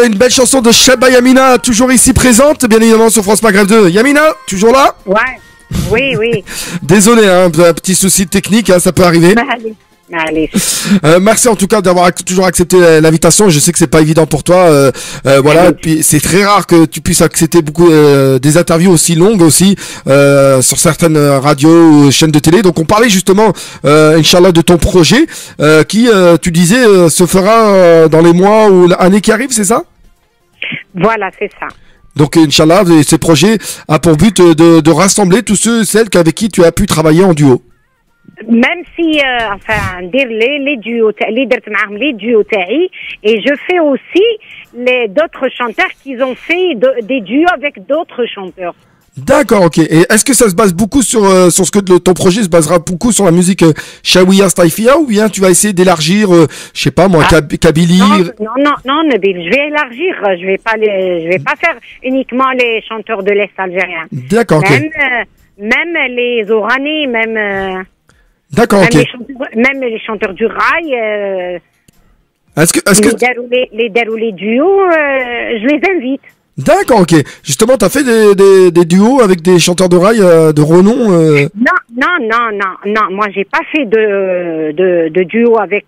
[SPEAKER 3] Une belle chanson de Chaba Yamina, toujours ici présente, bien évidemment sur France Maghreb 2. Yamina, toujours là?
[SPEAKER 10] Ouais, oui, oui.
[SPEAKER 3] Désolé, hein, un petit souci technique, hein, ça peut arriver.
[SPEAKER 10] Allez. Allez.
[SPEAKER 3] Merci en tout cas d'avoir toujours accepté l'invitation. Je sais que c'est pas évident pour toi, voilà. Et puis c'est très rare que tu puisses accepter beaucoup des interviews aussi longues aussi sur certaines radios ou chaînes de télé. Donc on parlait justement, Inch'Allah, de ton projet qui, tu disais, se fera dans les mois ou l'année qui arrive, c'est ça?
[SPEAKER 10] Voilà, c'est ça.
[SPEAKER 3] Donc Inch'Allah, ces projets a pour but de rassembler tous ceux, celles avec qui tu as pu travailler en duo.
[SPEAKER 10] Même si enfin ندير les duos اللي درت معاهم les duos تاعي, et je fais aussi d'autres chanteurs qui ont fait des duos avec d'autres chanteurs.
[SPEAKER 3] D'accord, ok. Et est-ce que ça se base beaucoup sur ce que ton projet se basera beaucoup sur la musique Chaouia Staifia, ou bien tu vas essayer d'élargir, je sais pas moi, Kabylie?
[SPEAKER 10] Non, Nabil, je vais élargir. Je vais pas faire uniquement les chanteurs de l'Est algérien.
[SPEAKER 3] D'accord, ok.
[SPEAKER 10] Même les Oranais, même.
[SPEAKER 3] D'accord, ok.
[SPEAKER 10] Même les chanteurs du rail. Les déroulés duos, je les invite.
[SPEAKER 3] D'accord, ok. Justement, t'as fait des duos avec des chanteurs de rail de renom
[SPEAKER 10] Non. Moi, j'ai pas fait de duo avec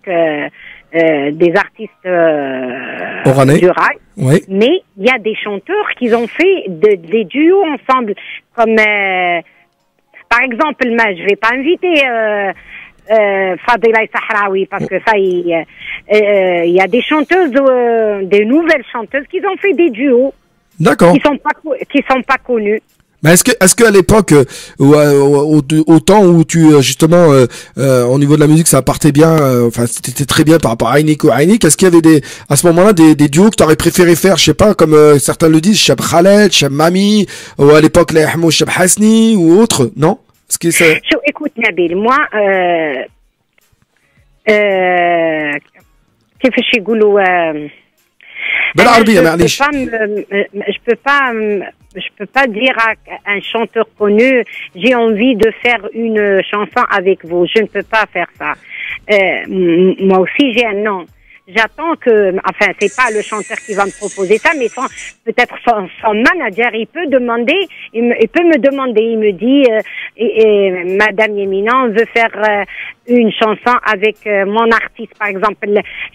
[SPEAKER 10] des artistes du rail.
[SPEAKER 3] Oui.
[SPEAKER 10] Mais il y a des chanteurs qui ont fait des duos ensemble, comme par exemple, je vais pas inviter Fadila Sahraoui, parce que ça, il y a des chanteuses, des nouvelles chanteuses qui ont fait des duos.
[SPEAKER 3] D'accord.
[SPEAKER 10] Qui sont pas connus.
[SPEAKER 3] Mais est-ce que à l'époque, au temps où tu justement au niveau de la musique ça partait bien, enfin c'était très bien par rapport à Aynik ou Aynik, est-ce qu'il y avait à ce moment-là des duos que tu aurais préféré faire, je sais pas, comme certains le disent, Cheb Khaled, Cheb Mami, ou à l'époque les Ahmou, Cheb Hasni ou autre, non? Est-ce que ça...
[SPEAKER 10] Écoute Nabil, moi كيفاش يقولوا
[SPEAKER 3] بالعربية
[SPEAKER 10] je peux pas peux pas dire à un chanteur connu, j'ai envie de faire une chanson avec vous. Je ne peux pas faire ça. Moi aussi, j'ai un nom. J'attends que, enfin, c'est pas le chanteur qui va me proposer ça, mais peut-être son manager, il peut me demander, il me dit, Madame Yamina, on veut faire une chanson avec mon artiste, par exemple,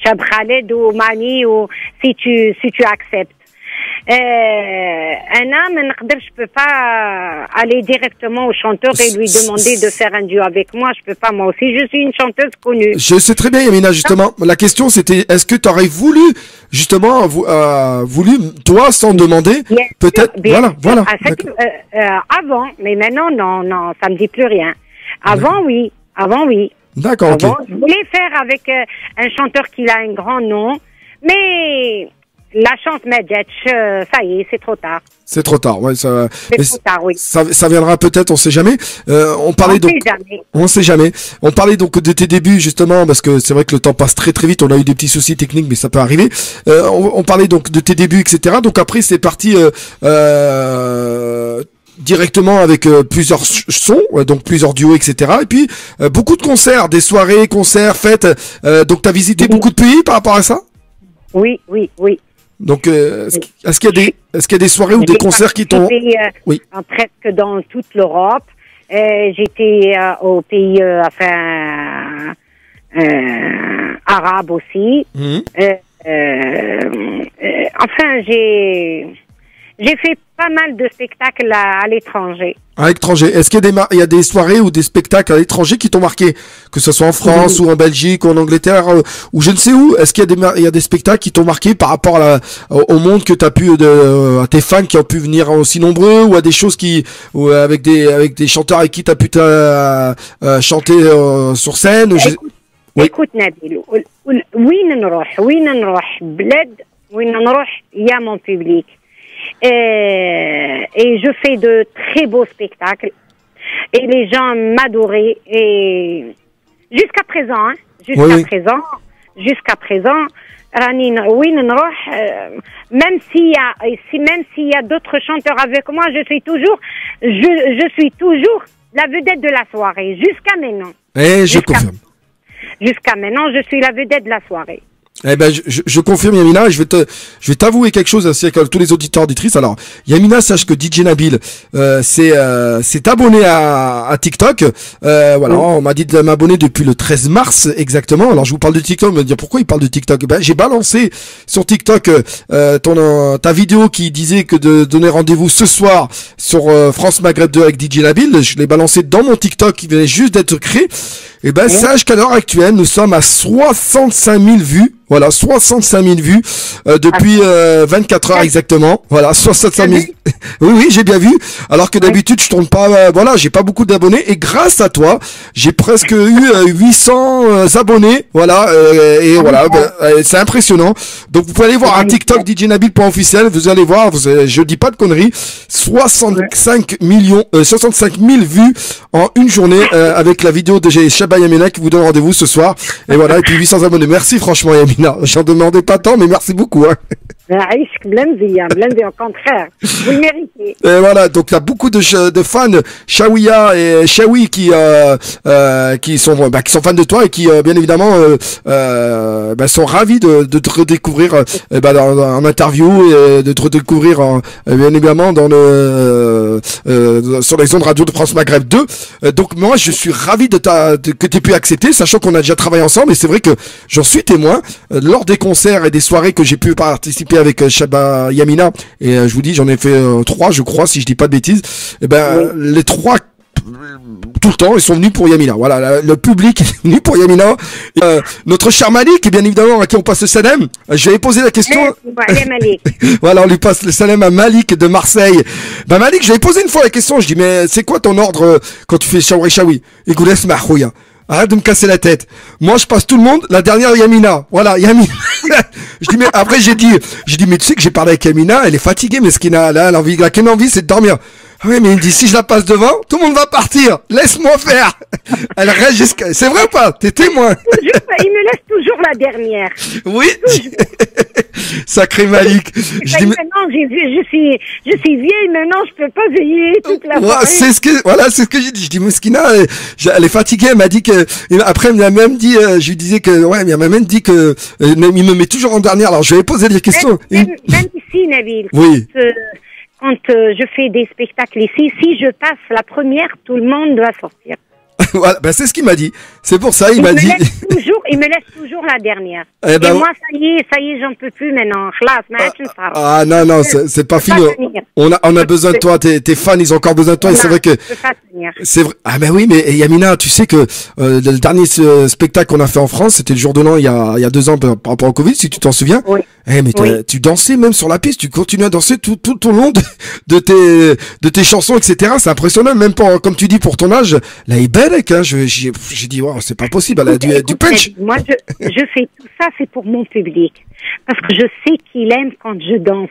[SPEAKER 10] Chab Khaled ou Mani, ou si tu acceptes. Je peux pas aller directement au chanteur et lui demander de faire un duo avec moi. Je peux pas, moi aussi. Je suis une chanteuse connue.
[SPEAKER 3] Je sais très bien, Yamina, justement. La question, c'était, est-ce que tu aurais voulu, justement, toi, sans demander, peut-être, voilà.
[SPEAKER 10] Avant, mais maintenant, non, ça me dit plus rien. Avant, oui.
[SPEAKER 3] D'accord, ok.
[SPEAKER 10] Je voulais faire avec un chanteur qui a un grand nom, mais la chance Medjet, ça y est, c'est trop tard.
[SPEAKER 3] C'est trop tard, ouais.
[SPEAKER 10] C'est trop tard, oui.
[SPEAKER 3] Ça viendra peut-être, on sait jamais. On sait jamais. On parlait donc de tes débuts justement, parce que c'est vrai que le temps passe très très vite. On a eu des petits soucis techniques, mais ça peut arriver. On parlait donc de tes débuts, etc. Donc après, c'est parti. Directement avec plusieurs sons, donc plusieurs duos, etc. Et puis beaucoup de concerts, des soirées, concerts, fêtes. Donc t'as visité beaucoup de pays par rapport à ça?
[SPEAKER 10] Oui.
[SPEAKER 3] Donc est-ce qu'il y a des soirées ou des concerts qui t'ont
[SPEAKER 10] presque dans toute l'Europe. J'étais aux pays arabes aussi. Enfin, j'ai fait pas mal de spectacles à l'étranger.
[SPEAKER 3] À l'étranger. Est-ce qu'il y a des soirées ou des spectacles à l'étranger qui t'ont marqué? Que ce soit en France ou en Belgique ou en Angleterre ou je ne sais où. Est-ce qu'il y a des spectacles qui t'ont marqué par rapport au monde que t'as pu, à tes fans qui ont pu venir aussi nombreux ou à des choses avec des chanteurs avec qui t'as pu chanter sur scène?
[SPEAKER 10] Écoute, Nabil, وين نروح بلاد وين نروح يا mon public. Et je fais de très beaux spectacles et les gens m'adoraient et jusqu'à présent même s'il y a d'autres chanteurs avec moi, je suis toujours la vedette de la soirée jusqu'à maintenant.
[SPEAKER 3] Je confirme.
[SPEAKER 10] Jusqu'à maintenant, je suis la vedette de la soirée.
[SPEAKER 3] Eh ben, je confirme, Yamina, et je vais t'avouer quelque chose ainsi que tous les auditeurs auditrices. Alors, Yamina, sache que DJ Nabil, s'est abonné à TikTok. Voilà, on m'a dit de m'abonner depuis le 13 mars, exactement. Alors, je vous parle de TikTok, me dire pourquoi il parle de TikTok. Ben, j'ai balancé sur TikTok, ta vidéo qui disait que de donner rendez-vous ce soir sur, France Maghreb 2 avec DJ Nabil. Je l'ai balancé dans mon TikTok qui venait juste d'être créé. Et ben, sache qu'à l'heure actuelle, nous sommes à 65 000 vues. Voilà, 65 000 vues depuis 24 heures exactement. Voilà, 65 000. Oui, j'ai bien vu. Alors que d'habitude, je tourne pas. Voilà, j'ai pas beaucoup d'abonnés. Et grâce à toi, j'ai presque eu 800 abonnés. Voilà, et voilà, c'est impressionnant. Donc vous pouvez aller voir un TikTok djnabil.officiel. Vous allez voir. Je dis pas de conneries. 65 000 vues en une journée avec la vidéo de Chaba Yamina qui vous donne rendez-vous ce soir. Et voilà, et puis 800 abonnés. Merci franchement, Yamina. J'en demandais pas tant, mais merci beaucoup. Hein.
[SPEAKER 10] Au contraire, vous le méritez.
[SPEAKER 3] Et voilà, donc il y a beaucoup de fans, Shawiya et Shawi qui sont fans de toi et qui bien évidemment sont ravis de te redécouvrir en interview et de te redécouvrir bien évidemment sur les ondes radio de France Maghreb 2. Donc moi je suis ravi que tu aies pu accepter, sachant qu'on a déjà travaillé ensemble, et c'est vrai que j'en suis témoin lors des concerts et des soirées que j'ai pu participer avec Chaba Yamina, et je vous dis, j'en ai fait 3 je crois, si je dis pas de bêtises. Et les 3 tout le temps ils sont venus pour Yamina. Voilà, le public est venu pour Yamina. Notre cher Malik, et bien évidemment à qui on passe le salam. Je vais poser la question. Voilà, on lui passe le salam à Malik de Marseille. Malik, je vais poser une fois la question, je dis mais c'est quoi ton ordre quand tu fais Shawi? Écoute, laisse-moi Khouya. Arrête de me casser la tête. Moi, je passe tout le monde. La dernière, Yamina. Voilà, Yamina. Je dis, mais après, j'ai dit, mais tu sais que j'ai parlé avec Yamina, elle est fatiguée, mais ce qu'elle a, elle a qu'une envie, c'est de dormir. Oui, mais il me dit, si je la passe devant, tout le monde va partir. Laisse-moi faire. Elle reste jusqu'à... C'est vrai ou pas? T'es témoin?
[SPEAKER 10] Il me laisse toujours la dernière.
[SPEAKER 3] Oui. Sacré Malik.
[SPEAKER 10] Maintenant, je suis vieille, maintenant, je peux pas veiller toute la soirée.
[SPEAKER 3] C'est ce que j'ai dit. Je dis, Mouskina, elle est fatiguée. Elle m'a dit que, après, elle m'a même dit, je lui disais que, ouais, mais elle m'a même dit que, il me met toujours en dernière. Alors, je vais poser des questions.
[SPEAKER 10] Même ici, Nabil.
[SPEAKER 3] Oui.
[SPEAKER 10] Quand je fais des spectacles ici, si je passe la première, tout le monde doit sortir.
[SPEAKER 3] Voilà, ben c'est ce qu'il m'a dit. C'est pour ça, il m'a dit.
[SPEAKER 10] Il me laisse toujours la dernière.
[SPEAKER 3] Eh ben,
[SPEAKER 10] et moi, ça y est, j'en peux plus maintenant.
[SPEAKER 3] Ah non, c'est pas fini. On a besoin de toi. Tes fans, ils ont encore besoin de toi. Et c'est vrai que. C'est vrai. Ah ben oui, mais Yamina, tu sais que le dernier spectacle qu'on a fait en France, c'était le jour de l'an il y a 2 ans par rapport au Covid, si tu t'en souviens.
[SPEAKER 10] Oui.
[SPEAKER 3] Eh mais tu dansais même sur la piste. Tu continues à danser tout au long de tes chansons, etc. C'est impressionnant, même comme tu dis pour ton âge. Là, il est belle. Hein, j'ai dit, wow, c'est pas possible, elle a du punch.
[SPEAKER 10] Moi, je fais tout ça, c'est pour mon public. Parce que je sais qu'il aime quand je danse.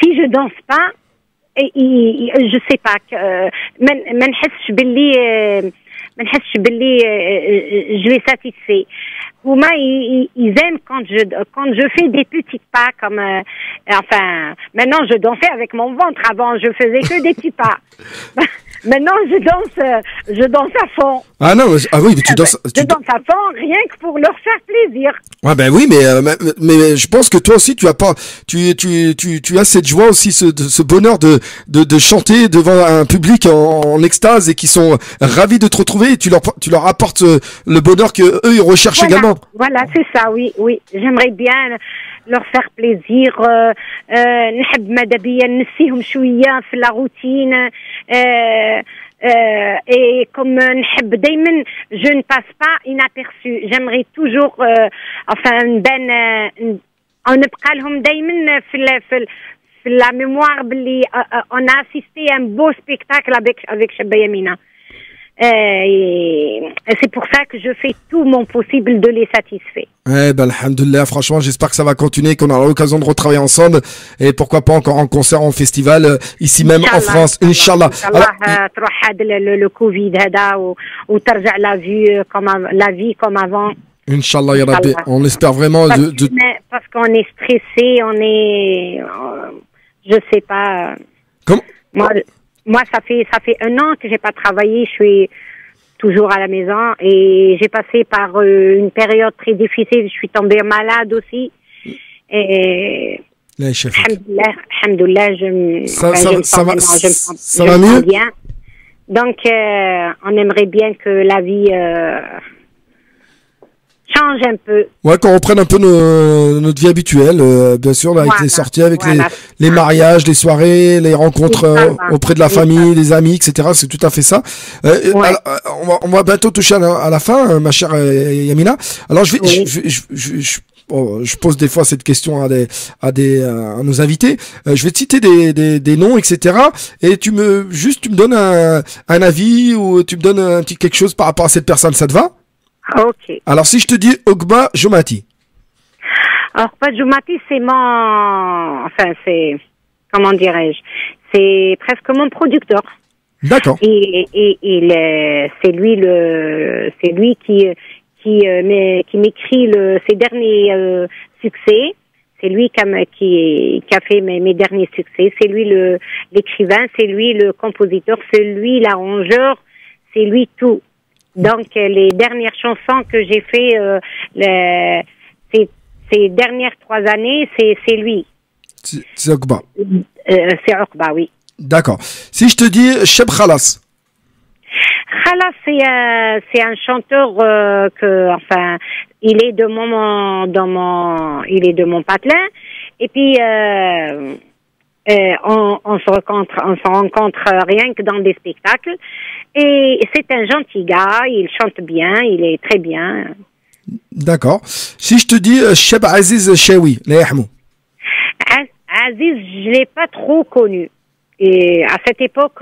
[SPEAKER 10] Si je danse pas, je sais pas, ما نحسش باللي je les satisfais. Pour moi, ils aiment quand je fais des petits pas comme, maintenant je dansais avec mon ventre. Avant, je faisais que des petits pas. Maintenant, je danse à fond.
[SPEAKER 3] Ah non, oui, mais tu danses.
[SPEAKER 10] Je danse à fond, rien que pour leur faire plaisir.
[SPEAKER 3] Ouais, ben oui, mais je pense que toi aussi, tu as cette joie aussi, ce bonheur de chanter devant un public en extase et qui sont ravis de te retrouver et tu leur apportes le bonheur que eux ils recherchent également.
[SPEAKER 10] Voilà, c'est ça, oui. J'aimerais bien leur faire plaisir. نحب ماذا بيا نسيهم شوية في la routine. Et comme نحب دايما je ne passe pas inaperçu. J'aimerais toujours نبقى لهم دايما في la mémoire باللي on a assisté à un beau spectacle avec Chaba Yamina. Et c'est pour ça que je fais tout mon possible de les satisfaire.
[SPEAKER 3] Eh ben, alhamdoulilah, franchement, j'espère que ça va continuer, qu'on aura l'occasion de retravailler ensemble, et pourquoi pas encore en concert, en festival, ici même en France, Inch'Allah.
[SPEAKER 10] تروح هذا le Covid هذا وترجع la vie comme avant.
[SPEAKER 3] Inch'Allah, ya Rabbi. On espère vraiment
[SPEAKER 10] parce qu'on est stressé, je sais pas.
[SPEAKER 3] Comment?
[SPEAKER 10] Moi, ça fait 1 an que j'ai pas travaillé. Je suis toujours à la maison et j'ai passé par une période très difficile. Je suis tombée malade aussi. Et alhamdoulilah,
[SPEAKER 3] ça va mieux.
[SPEAKER 10] Bien. Donc, on aimerait bien que la vie change un peu.
[SPEAKER 3] Ouais, qu'on reprenne un peu notre vie habituelle, bien sûr, avec les sorties, avec les mariages, les soirées, les rencontres auprès de la famille, des amis, etc. C'est tout à fait ça. Alors, on va bientôt toucher à la fin, ma chère Yamina. Alors, je pose des fois cette question à nos invités. Je vais te citer des noms, etc. Et tu me donnes un avis ou tu me donnes un petit quelque chose par rapport à cette personne. Ça te va?
[SPEAKER 10] Ok.
[SPEAKER 3] Alors, si je te dis Ogba Jomati.
[SPEAKER 10] Alors, Ogba Jomati, c'est comment dirais-je, c'est presque mon producteur.
[SPEAKER 3] D'accord.
[SPEAKER 10] Et c'est lui qui m'écrit ses derniers succès. C'est lui qui a fait mes derniers succès. C'est lui l'écrivain, c'est lui le compositeur, c'est lui l'arrangeur, c'est lui tout. Donc, les dernières chansons que j'ai fait ces dernières 3 années, c'est lui.
[SPEAKER 3] C'est Ogba.
[SPEAKER 10] C'est Ogba, oui.
[SPEAKER 3] D'accord. Si je te dis Cheb Khalas.
[SPEAKER 10] Khalas, c'est un chanteur il est de mon patelin. Et puis, on se rencontre rien que dans des spectacles. Et c'est un gentil gars, il chante bien, il est très bien.
[SPEAKER 3] D'accord. Si je te dis Cheb Aziz Chewi, Aziz,
[SPEAKER 10] je l'ai pas trop connu. Et à cette époque,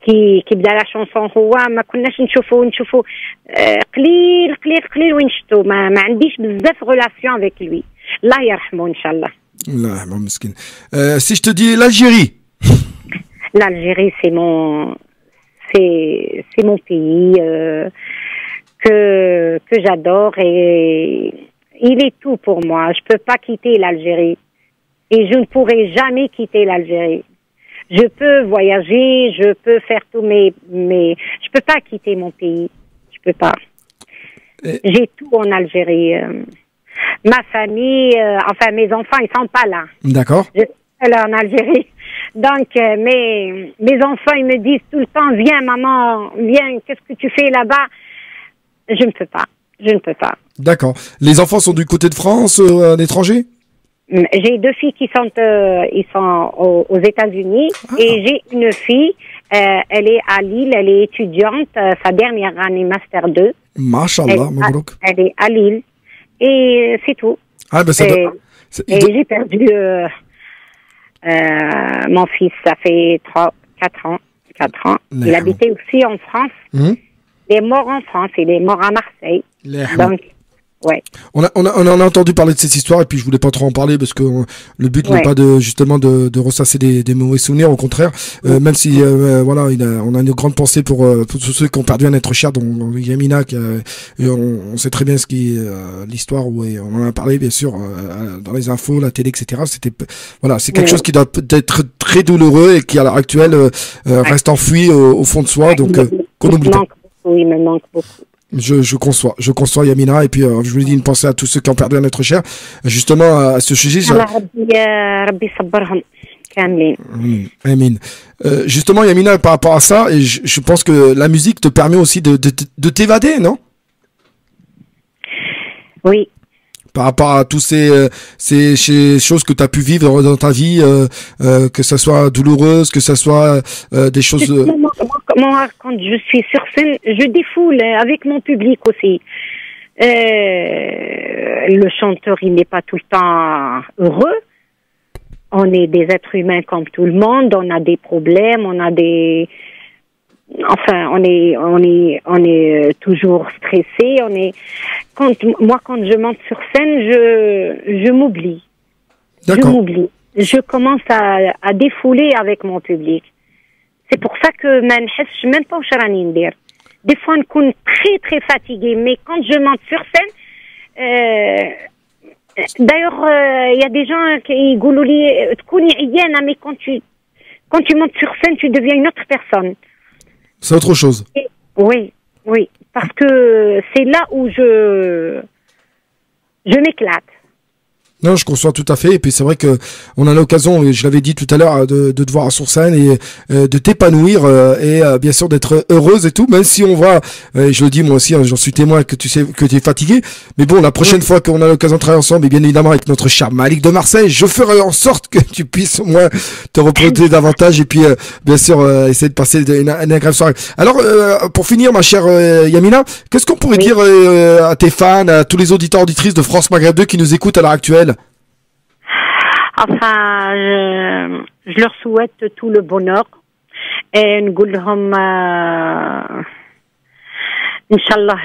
[SPEAKER 10] كي بدا لا شونسون هو ما كناش نشوفو قليل وين شفتو ما عنديش بزاف غولاسيون افيك لوي الله يرحمه ان شاء الله.
[SPEAKER 3] Là, mon mesquin. Si je te dis l'Algérie.
[SPEAKER 10] L'Algérie, c'est mon pays que j'adore et il est tout pour moi. Je peux pas quitter l'Algérie et je ne pourrai jamais quitter l'Algérie. Je peux voyager, je peux faire tout, mais je peux pas quitter mon pays. Je peux pas. J'ai tout en Algérie. Ma famille, enfin mes enfants, ils sont pas là.
[SPEAKER 3] D'accord.
[SPEAKER 10] Je suis seule en Algérie. Donc, mes enfants, ils me disent tout le temps, viens maman, viens, qu'est-ce que tu fais là-bas? Je ne peux pas.
[SPEAKER 3] D'accord. Les enfants sont du côté de France, à l'étranger?
[SPEAKER 10] J'ai 2 filles qui sont, ils sont aux États-Unis et j'ai une fille, elle est à Lille, elle est étudiante, sa dernière année Master 2.
[SPEAKER 3] Masha'Allah, Mabrouk.
[SPEAKER 10] Elle est à Lille et c'est tout.
[SPEAKER 3] Ah, ben ça
[SPEAKER 10] et j'ai perdu mon fils, ça fait 4 ans. Il habitait aussi en France. Il est mort en France, il est mort à Marseille. Donc, ouais.
[SPEAKER 3] On en a entendu parler de cette histoire et puis je voulais pas trop en parler parce que le but n'est pas de ressasser des mauvais souvenirs, au contraire. Même si voilà, on a une grande pensée pour tous ceux qui ont perdu un être cher, dont Yamina. On sait très bien ce qui l'histoire où on en a parlé bien sûr dans les infos, la télé, etc. C'est quelque chose qui doit être très douloureux et qui à l'heure actuelle reste enfoui au fond de soi, donc qu'on oublie pas.
[SPEAKER 10] Il me manque beaucoup.
[SPEAKER 3] Je conçois Yamina, et puis je vous dis une pensée à tous ceux qui ont perdu un être cher. Justement à ce sujet. Amin. Justement Yamina, par rapport à ça, et je pense que la musique te permet aussi de t'évader, non?
[SPEAKER 10] Oui.
[SPEAKER 3] Par rapport à tous ces choses que tu as pu vivre dans ta vie, que ça soit douloureuse, que ça soit des choses...
[SPEAKER 10] Moi, quand je suis sur scène, je défoule avec mon public aussi. Le chanteur, il n'est pas tout le temps heureux. On est des êtres humains comme tout le monde, on a des problèmes, on est toujours stressé, quand je monte sur scène, je m'oublie. Je commence à défouler avec mon public. C'est pour ça que je ne même pas où راني ندير. Des fois, on est très très fatigué, mais quand je monte sur scène, d'ailleurs, il y a des gens qui يقولوا لي تكوني عيانة, mais quand tu montes sur scène, tu deviens une autre personne.
[SPEAKER 3] C'est autre chose.
[SPEAKER 10] Oui, parce que c'est là où je m'éclate.
[SPEAKER 3] Non, je conçois tout à fait. Et puis c'est vrai que on a l'occasion, et je l'avais dit tout à l'heure, de te voir sur scène et de t'épanouir et bien sûr d'être heureuse et tout. Même si on voit, je le dis moi aussi, hein, j'en suis témoin, que tu sais que tu es fatigué. Mais bon, la prochaine fois qu'on a l'occasion de travailler ensemble, et bien évidemment avec notre cher Malik de Marseille, je ferai en sorte que tu puisses au moins te représenter davantage et puis bien sûr essayer de passer une agréable soirée. Alors pour finir, ma chère Yamina, qu'est-ce qu'on pourrait dire à tes fans, à tous les auditeurs auditrices de France Maghreb 2 qui nous écoutent à l'heure actuelle?
[SPEAKER 10] Enfin, je leur souhaite tout le bonheur et نقول لهم إن شاء الله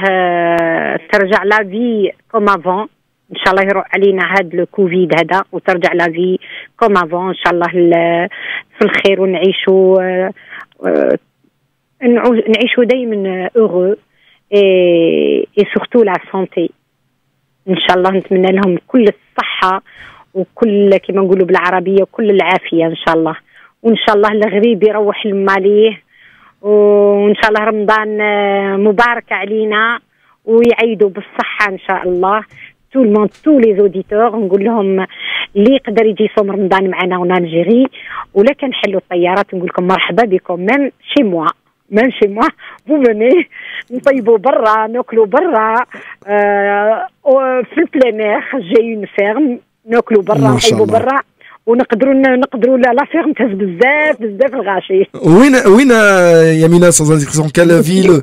[SPEAKER 10] ترجع la vie comme avant. إن شاء الله يروح علينا هاد الكوفيد هذا وترجع la vie comme avant. إن شاء الله في الخير ونعيشوا دايما heureux et surtout la santé. إن شاء الله نتمنى لهم كل الصحة وكل كما نقولوا بالعربية كل العافية إن شاء الله. وإن شاء الله الغريب يروح لماليه وإن شاء الله رمضان مبارك علينا ويعيدوا بالصحة إن شاء الله. tout le monde, tous les auditeurs نقول لهم اللي يقدر يجي يصوم رمضان معنا ونالجيري ولا كنحلوا الطيارات نقول لكم مرحبا بكم même chez moi vous venez نطيبوا برا ناكلوا برا في البلان اير. j'ai une ferme ناكلوا برا نطيبوا برا ونقدروا لا فيرم تهز بزاف الغاشي.
[SPEAKER 3] وين يمينة sans indiscrétion, quelle ville?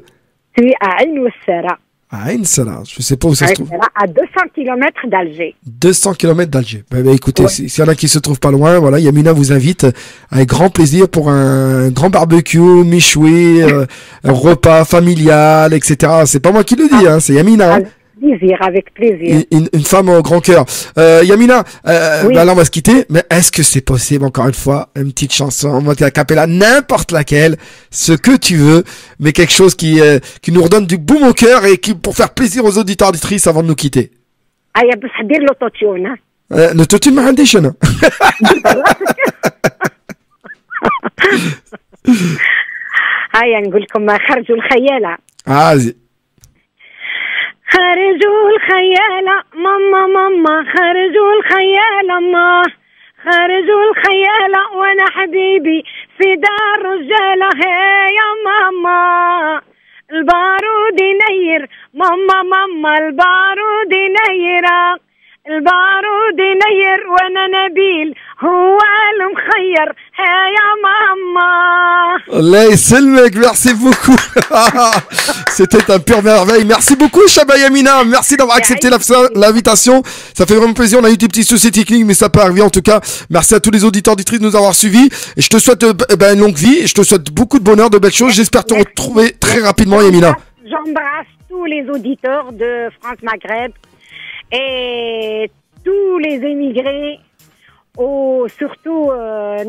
[SPEAKER 10] C'est à Ain Ouessara.
[SPEAKER 3] À Ain Ouessara, je sais pas où ça se trouve.
[SPEAKER 10] À 200 km d'Alger.
[SPEAKER 3] 200 km d'Alger. Écoutez, s'il y en a qui se trouvent pas loin, voilà, Yamina vous invite avec grand plaisir pour un grand barbecue, michoui, un repas familial, etc. C'est pas moi qui le dis, hein, c'est Yamina.
[SPEAKER 10] plaisir, avec plaisir.
[SPEAKER 3] Une femme au grand cœur. Yamina,
[SPEAKER 10] Oui.
[SPEAKER 3] bah là on va se quitter, mais est-ce que c'est possible encore une fois, une petite chanson en mode a cappella, n'importe laquelle, ce que tu veux, mais quelque chose qui nous redonne du boum au cœur et qui pour faire plaisir aux auditeurs auditrices avant de nous quitter.
[SPEAKER 10] هيا بس حدير l'autotune ها.
[SPEAKER 3] L'autotune ما عنديش انا.
[SPEAKER 10] هيا نقول لكم خرجوا الخيالة.
[SPEAKER 3] Vas-y.
[SPEAKER 10] خرجوا الخيالة ماما ماما خرجوا الخيالة ما خرجوا الخيالة وانا حبيبي في دار رجالة هي يا ماما البارود ينير ماما ماما البارود ينير البارود ينير وانا نبيل هو المخير هي يا ماما.
[SPEAKER 3] Allah يسلمك, merci beaucoup. C'était un pur merveille. Merci beaucoup Chaba Yamina, merci d'avoir accepté l'invitation. Ça fait vraiment plaisir, on a eu des petits soucis techniques mais ça peut arriver en tout cas. Merci à tous les auditeurs auditrices de nous avoir suivis et je te souhaite une longue vie et je te souhaite beaucoup de bonheur, de belles choses. J'espère te retrouver très rapidement Yamina.
[SPEAKER 10] J'embrasse tous les auditeurs de France Maghreb et tous les émigrés, surtout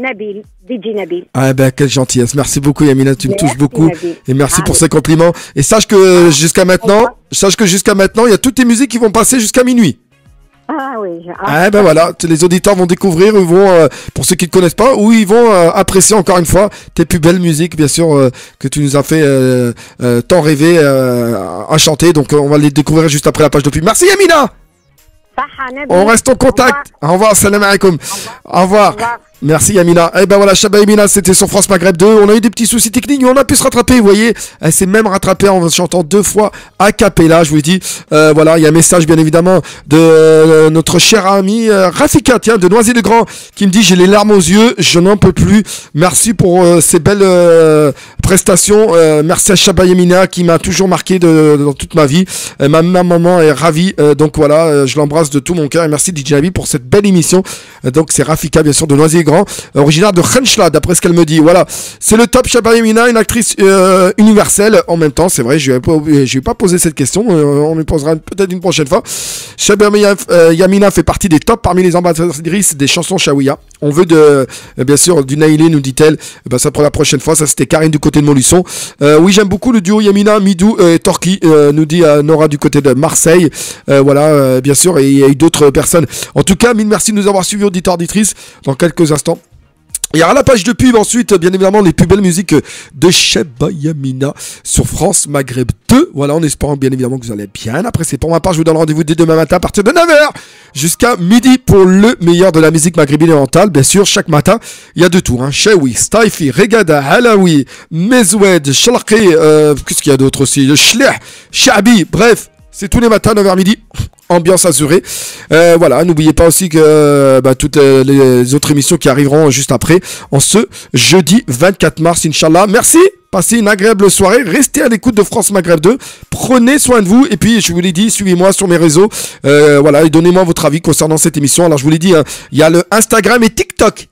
[SPEAKER 10] Nabil, DJ Nabil.
[SPEAKER 3] Ah ben quelle gentillesse, merci beaucoup Yamina, tu me touches beaucoup
[SPEAKER 10] Nabil.
[SPEAKER 3] et merci pour ces compliments. Et sache que jusqu'à maintenant, il y a toutes tes musiques qui vont passer jusqu'à minuit.
[SPEAKER 10] Ah oui.
[SPEAKER 3] Ah ben voilà, les auditeurs vont découvrir, ils vont, pour ceux qui ne te connaissent pas, ou ils vont apprécier encore une fois tes plus belles musiques, bien sûr, que tu nous as fait tant rêver à chanter. Donc on va les découvrir juste après la page de pub. Merci Yamina. On reste en contact. Au revoir, salam alaikum. Au revoir. Merci Yamina. Et ben voilà, Chaba Yamina, c'était sur France Maghreb 2. On a eu des petits soucis techniques, mais on a pu se rattraper, vous voyez. Elle s'est même rattrapée en chantant 2 fois a cappella, je vous dis. Voilà, il y a un message bien évidemment de notre cher ami Rafika, tiens, de Noisy-le-Grand, qui me dit j'ai les larmes aux yeux, je n'en peux plus. Merci pour ces belles prestations. Merci à Chaba Yamina qui m'a toujours marqué dans toute ma vie. Ma maman est ravie, donc voilà, je l'embrasse de tout mon cœur et merci DJ Nabi pour cette belle émission. Donc c'est Rafika bien sûr de Noisy-le-Grand, originaire de Khenchla d'après ce qu'elle me dit. Voilà, c'est le top. Chaba Yamina, une actrice universelle en même temps, c'est vrai, je vais pas poser cette question, on lui posera peut-être une prochaine fois. Chaba Yamina fait partie des tops parmi les ambassadrices des chansons Chaouia. On veut bien sûr du Naïlé, nous dit-elle. Ben, ça pour la prochaine fois. Ça c'était Karine du côté de Montluçon. Oui, j'aime beaucoup le duo Yamina, Midou et Torki, nous dit Nora du côté de Marseille. Voilà, bien sûr, et il y a eu d'autres personnes. En tout cas, mille merci de nous avoir suivis, auditeurs, auditrices. Dans quelques instants, il y aura la page de pub, ensuite bien évidemment les plus belles musiques de Chaba Yamina sur France Maghreb 2. Voilà, en espérant bien évidemment que vous allez bien apprécier. Pour ma part, je vous donne rendez-vous dès demain matin à partir de 9h jusqu'à midi pour le meilleur de la musique maghrébine orientale. Bien sûr, chaque matin, il y a 2 tours, hein. Chaoui, Staifi, Regada, Halawi, Mezoued, Shalqi, qu'est-ce qu'il y a d'autre aussi, Shleh, Shabi, bref, c'est tous les matins 9h midi. Ambiance assurée. Voilà, n'oubliez pas aussi que toutes les autres émissions qui arriveront juste après en ce jeudi 24 mars, Inch'Allah. Merci, passez une agréable soirée, restez à l'écoute de France Maghreb 2, prenez soin de vous et puis je vous l'ai dit, suivez-moi sur mes réseaux, voilà, et donnez-moi votre avis concernant cette émission. Alors je vous l'ai dit, hein, il y a le Instagram et TikTok,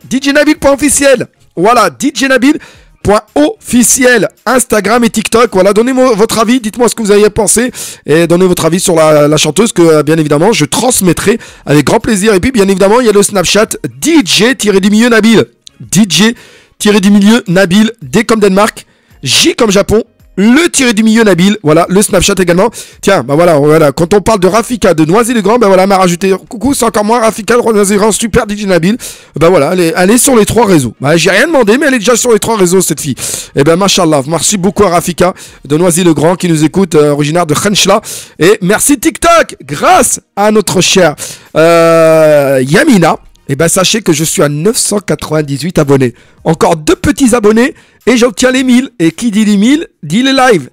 [SPEAKER 3] djnabil.officiel, voilà, djnabil.officiel, Instagram et TikTok. Voilà, donnez-moi votre avis, dites-moi ce que vous avez pensé et donnez votre avis sur la chanteuse que bien évidemment je transmettrai avec grand plaisir. Et puis bien évidemment il y a le Snapchat DJ-du-milieu Nabil, DJ-du-milieu Nabil, D comme Danemark, J comme Japon, le tiré du milieu Nabil, voilà, le Snapchat également. Tiens, bah voilà, quand on parle de Rafika de Noisy-le-Grand, bah voilà, m'a rajouté, coucou, c'est encore moi, Rafika de Noisy-le-Grand, super DJ Nabil. Bah voilà, elle est sur les 3 réseaux. Bah j'ai rien demandé, mais elle est déjà sur les 3 réseaux, cette fille. Et ben, machallah, merci beaucoup à Rafika de Noisy-le-Grand qui nous écoute, originaire de Khenchla. Et merci TikTok, grâce à notre cher Yamina. Et ben sachez que je suis à 998 abonnés. Encore 2 petits abonnés et j'obtiens les 1000. Et qui dit les 1000 dit les lives.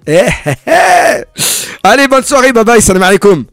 [SPEAKER 3] Allez, bonne soirée, bye bye, salam alaikum.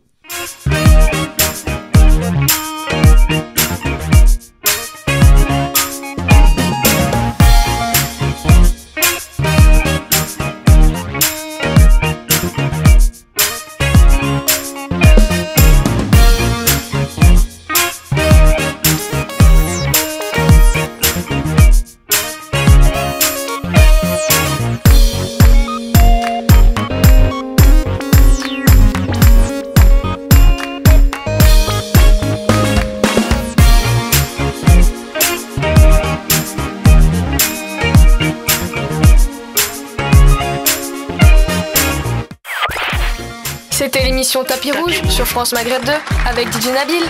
[SPEAKER 1] C'était l'émission Tapis Rouge sur France Maghreb 2 avec DJ Nabil.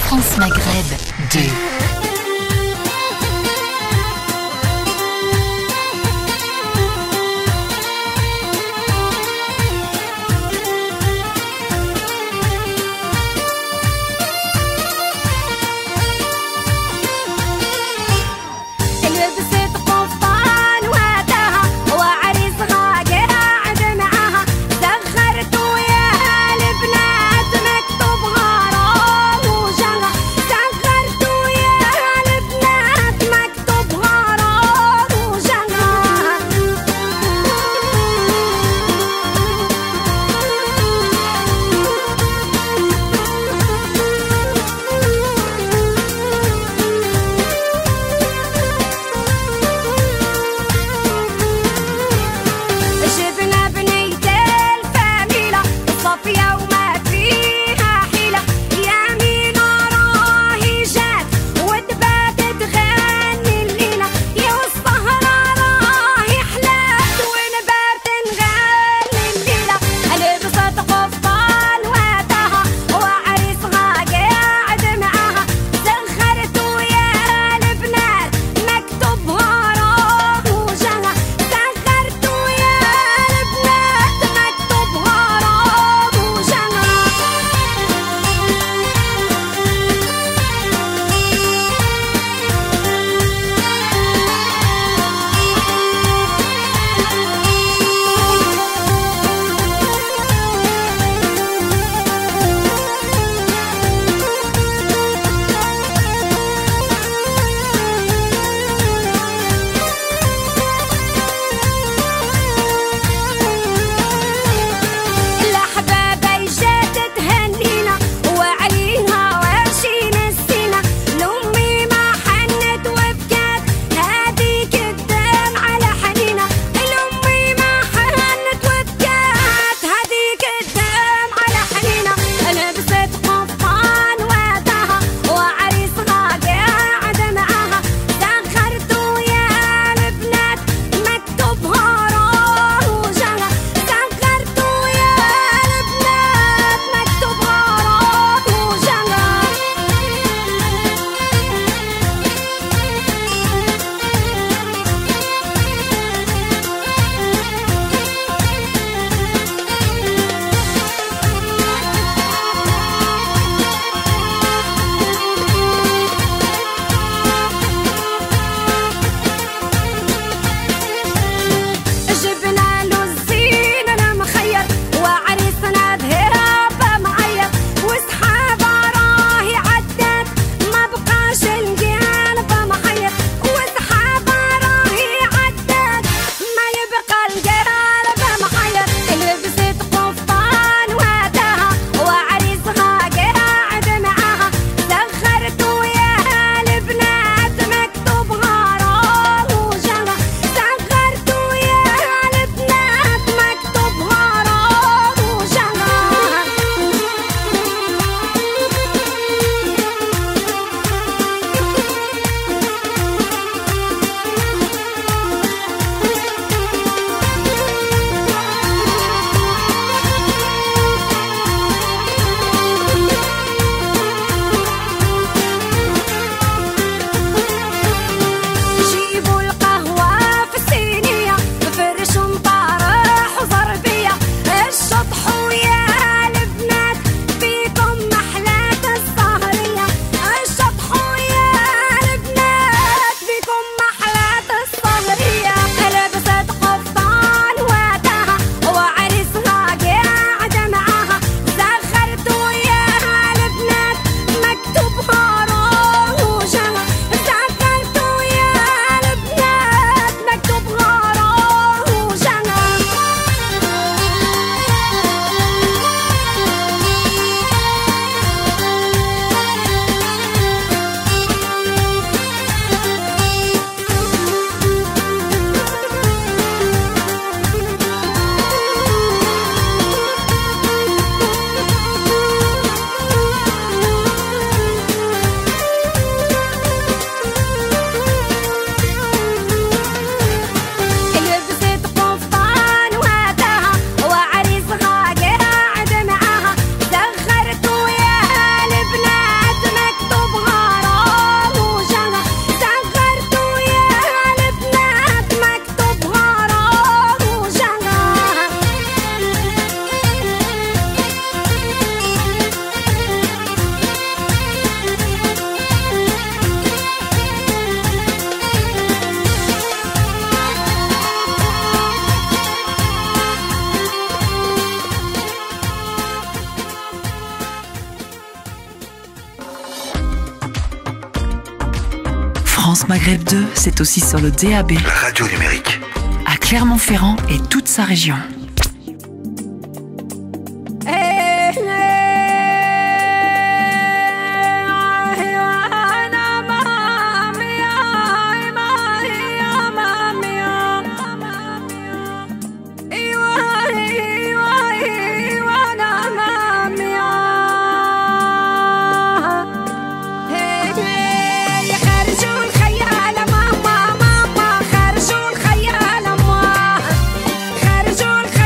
[SPEAKER 8] France Maghreb 2.
[SPEAKER 11] سخرتوا يا
[SPEAKER 9] Maghreb 2, c'est aussi sur le DAB.
[SPEAKER 2] La radio numérique.
[SPEAKER 9] À Clermont-Ferrand et toute sa région.
[SPEAKER 11] خرجوا الخيال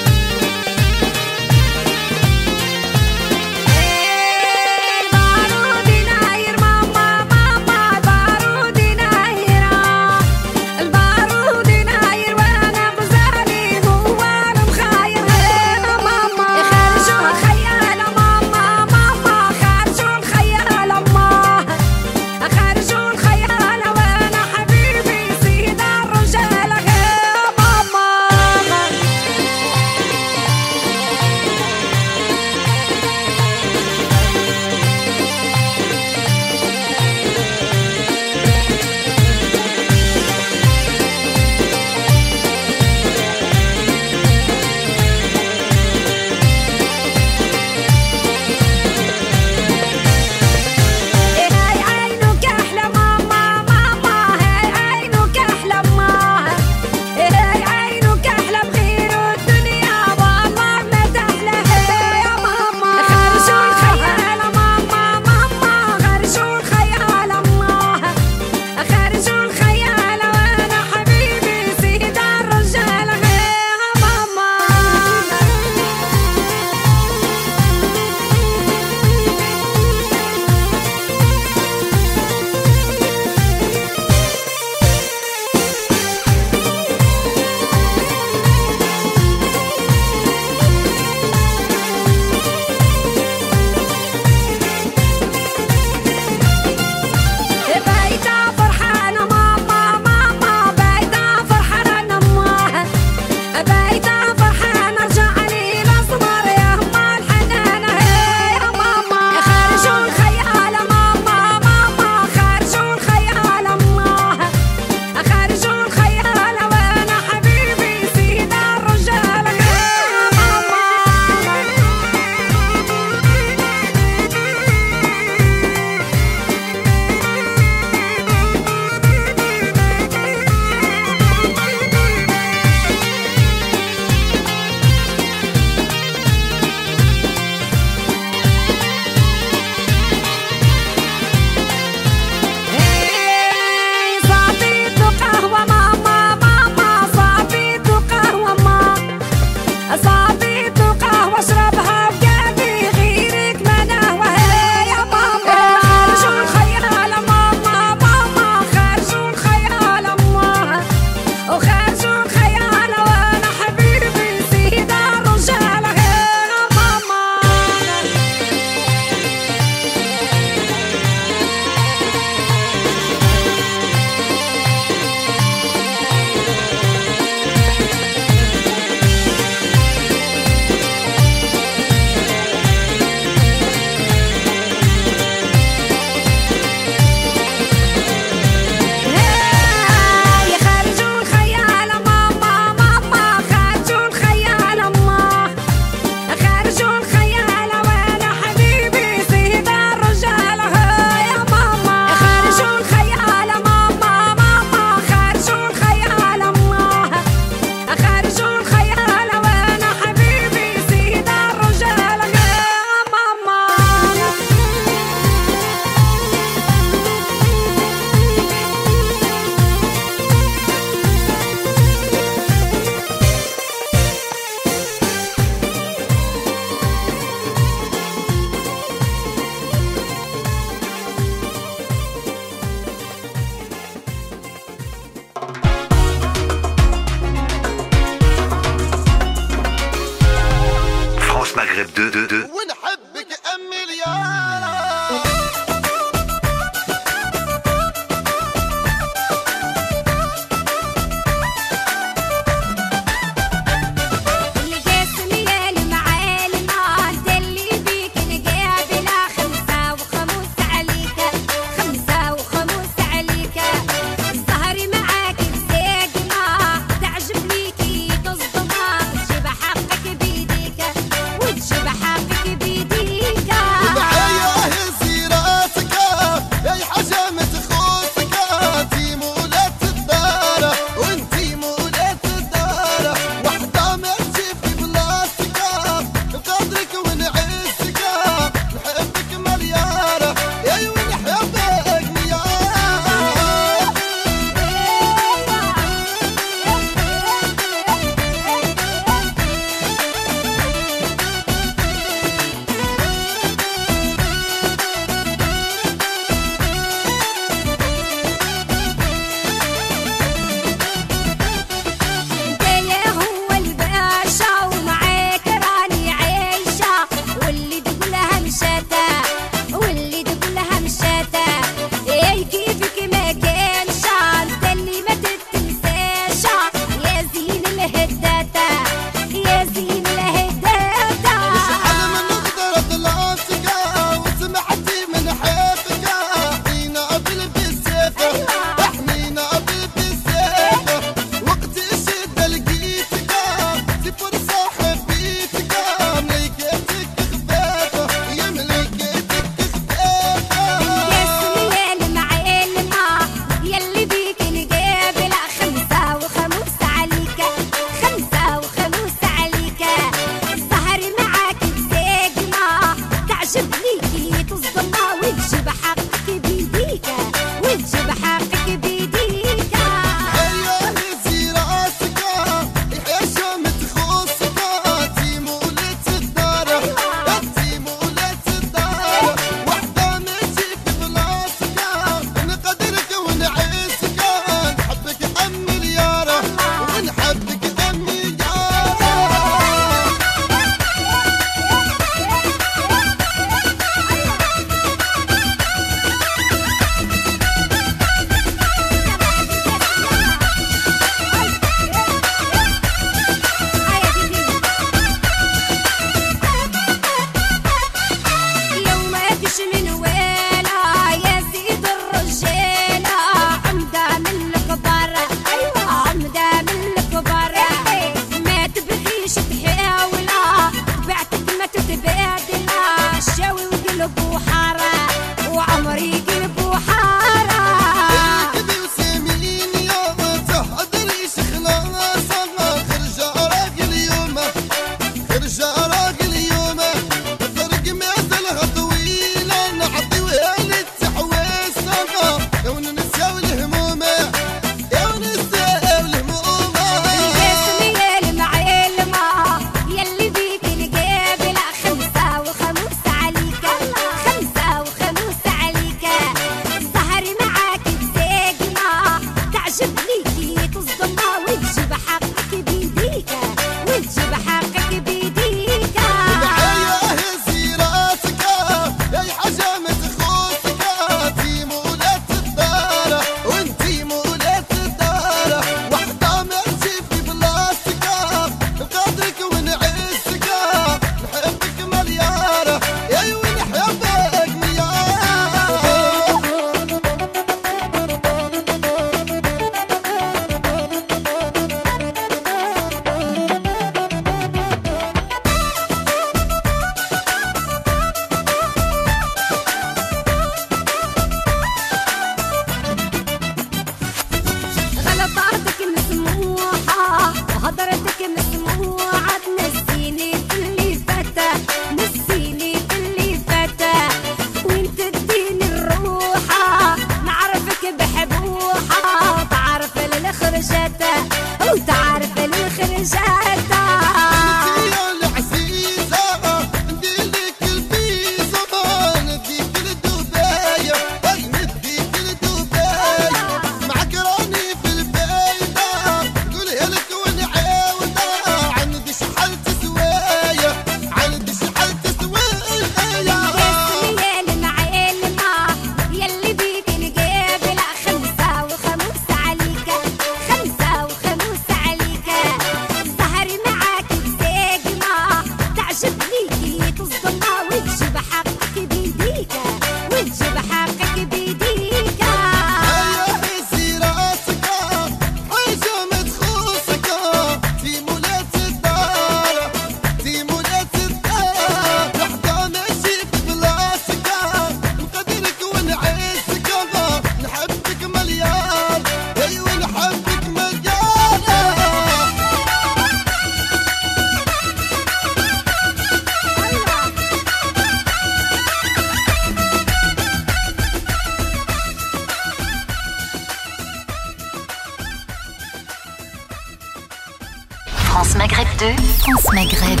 [SPEAKER 8] Maghreb 2. France Maghreb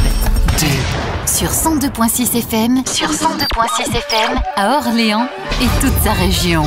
[SPEAKER 8] 2. Sur 102.6 FM. Sur 102.6 FM. À Orléans et toute sa région.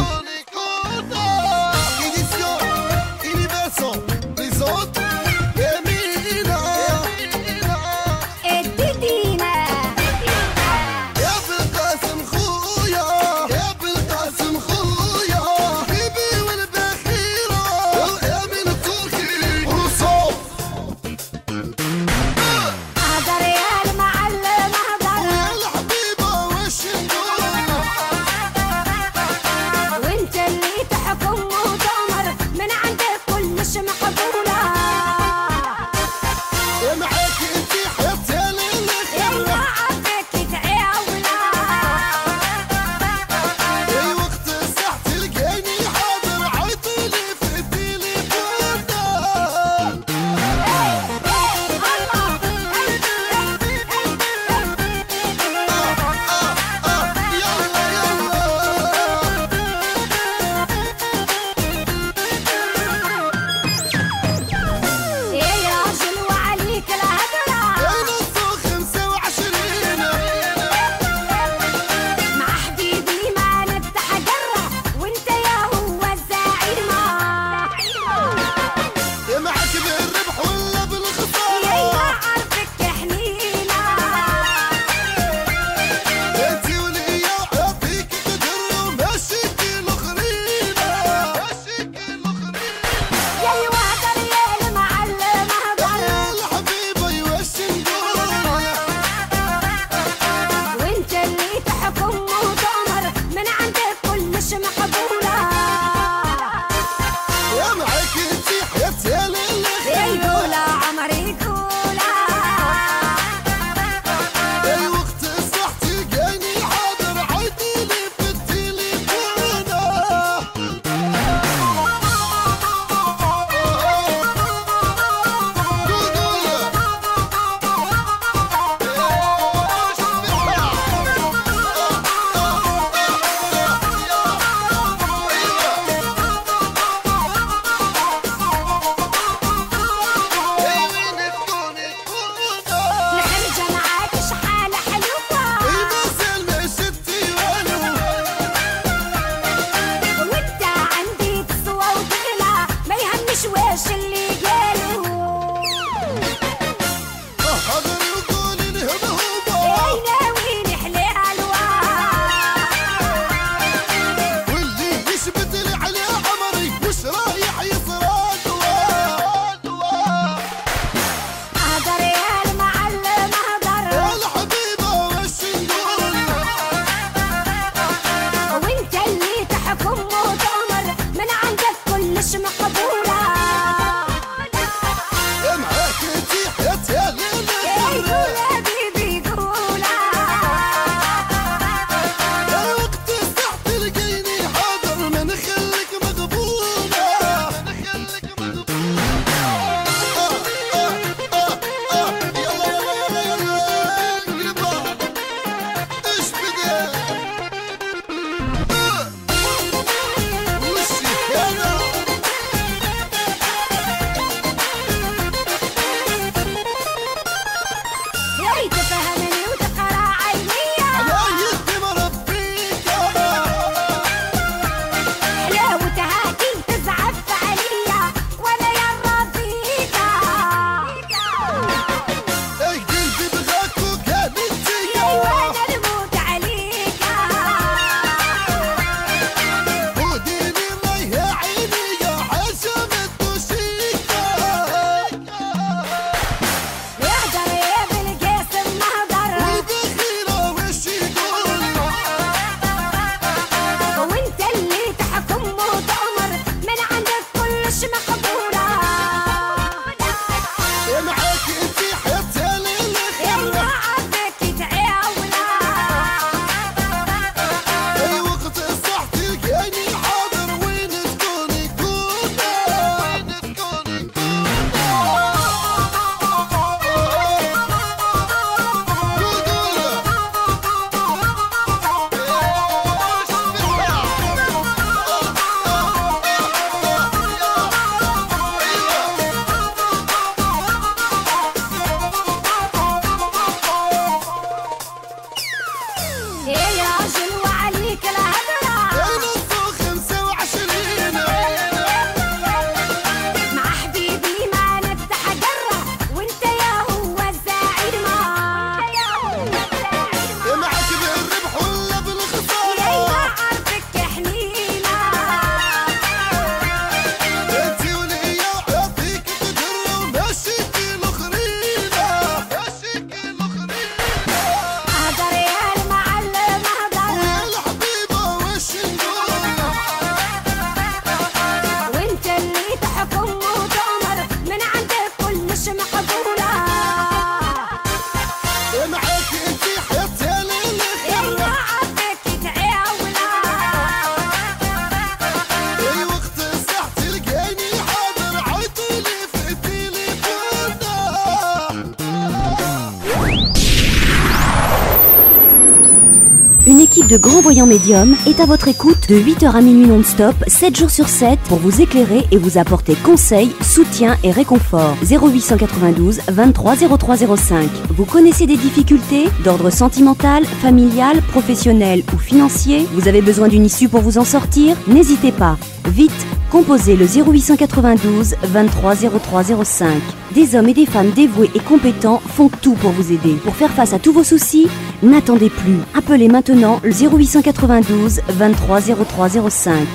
[SPEAKER 11] Une équipe de grands voyants médiums est à votre écoute de 8h à minuit non-stop, 7 jours sur 7 pour vous éclairer et vous apporter conseils, soutien et réconfort. 0892 23 03 05. Vous connaissez des difficultés d'ordre sentimental, familial, professionnel ou financier? Vous avez besoin d'une issue pour vous en sortir? N'hésitez pas. Vite, composez le 0892 23 03 05. Des hommes et des femmes dévoués et compétents font tout pour vous aider. Pour faire face à tous vos soucis, n'attendez plus. Appelez maintenant le 0892 23 03 05.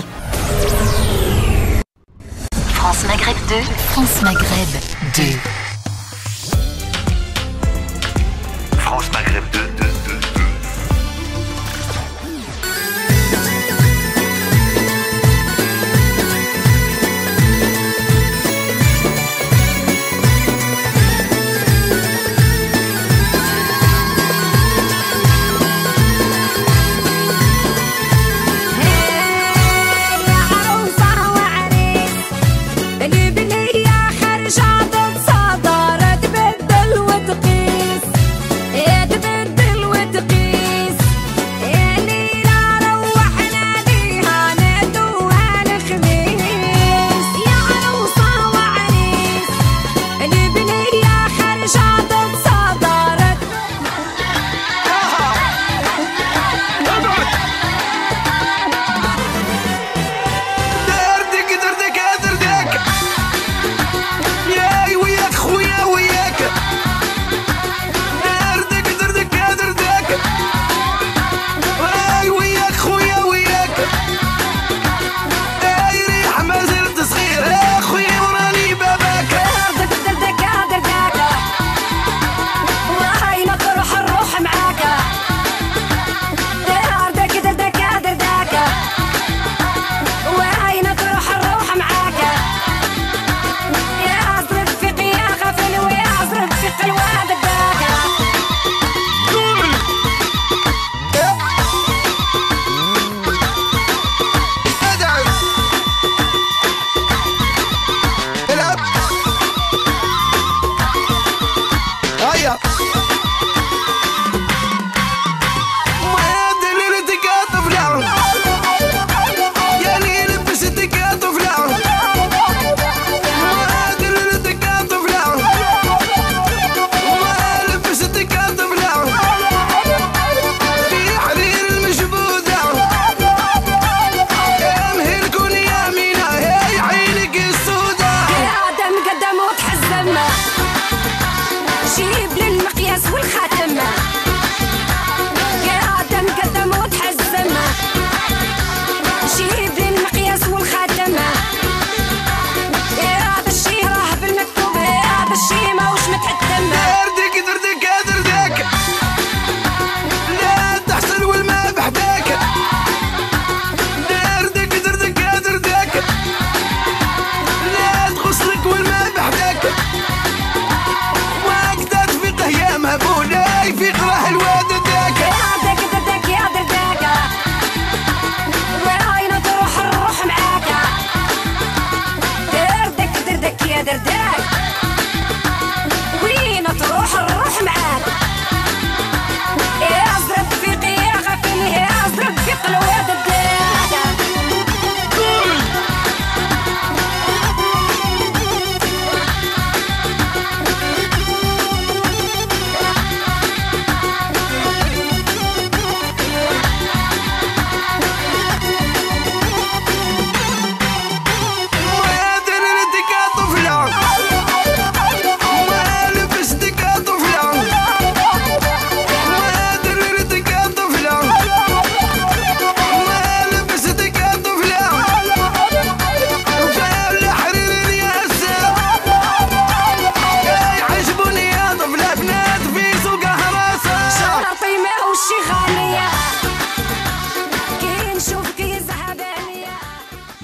[SPEAKER 8] France Maghreb 2, France Maghreb 2.
[SPEAKER 2] France Maghreb 2.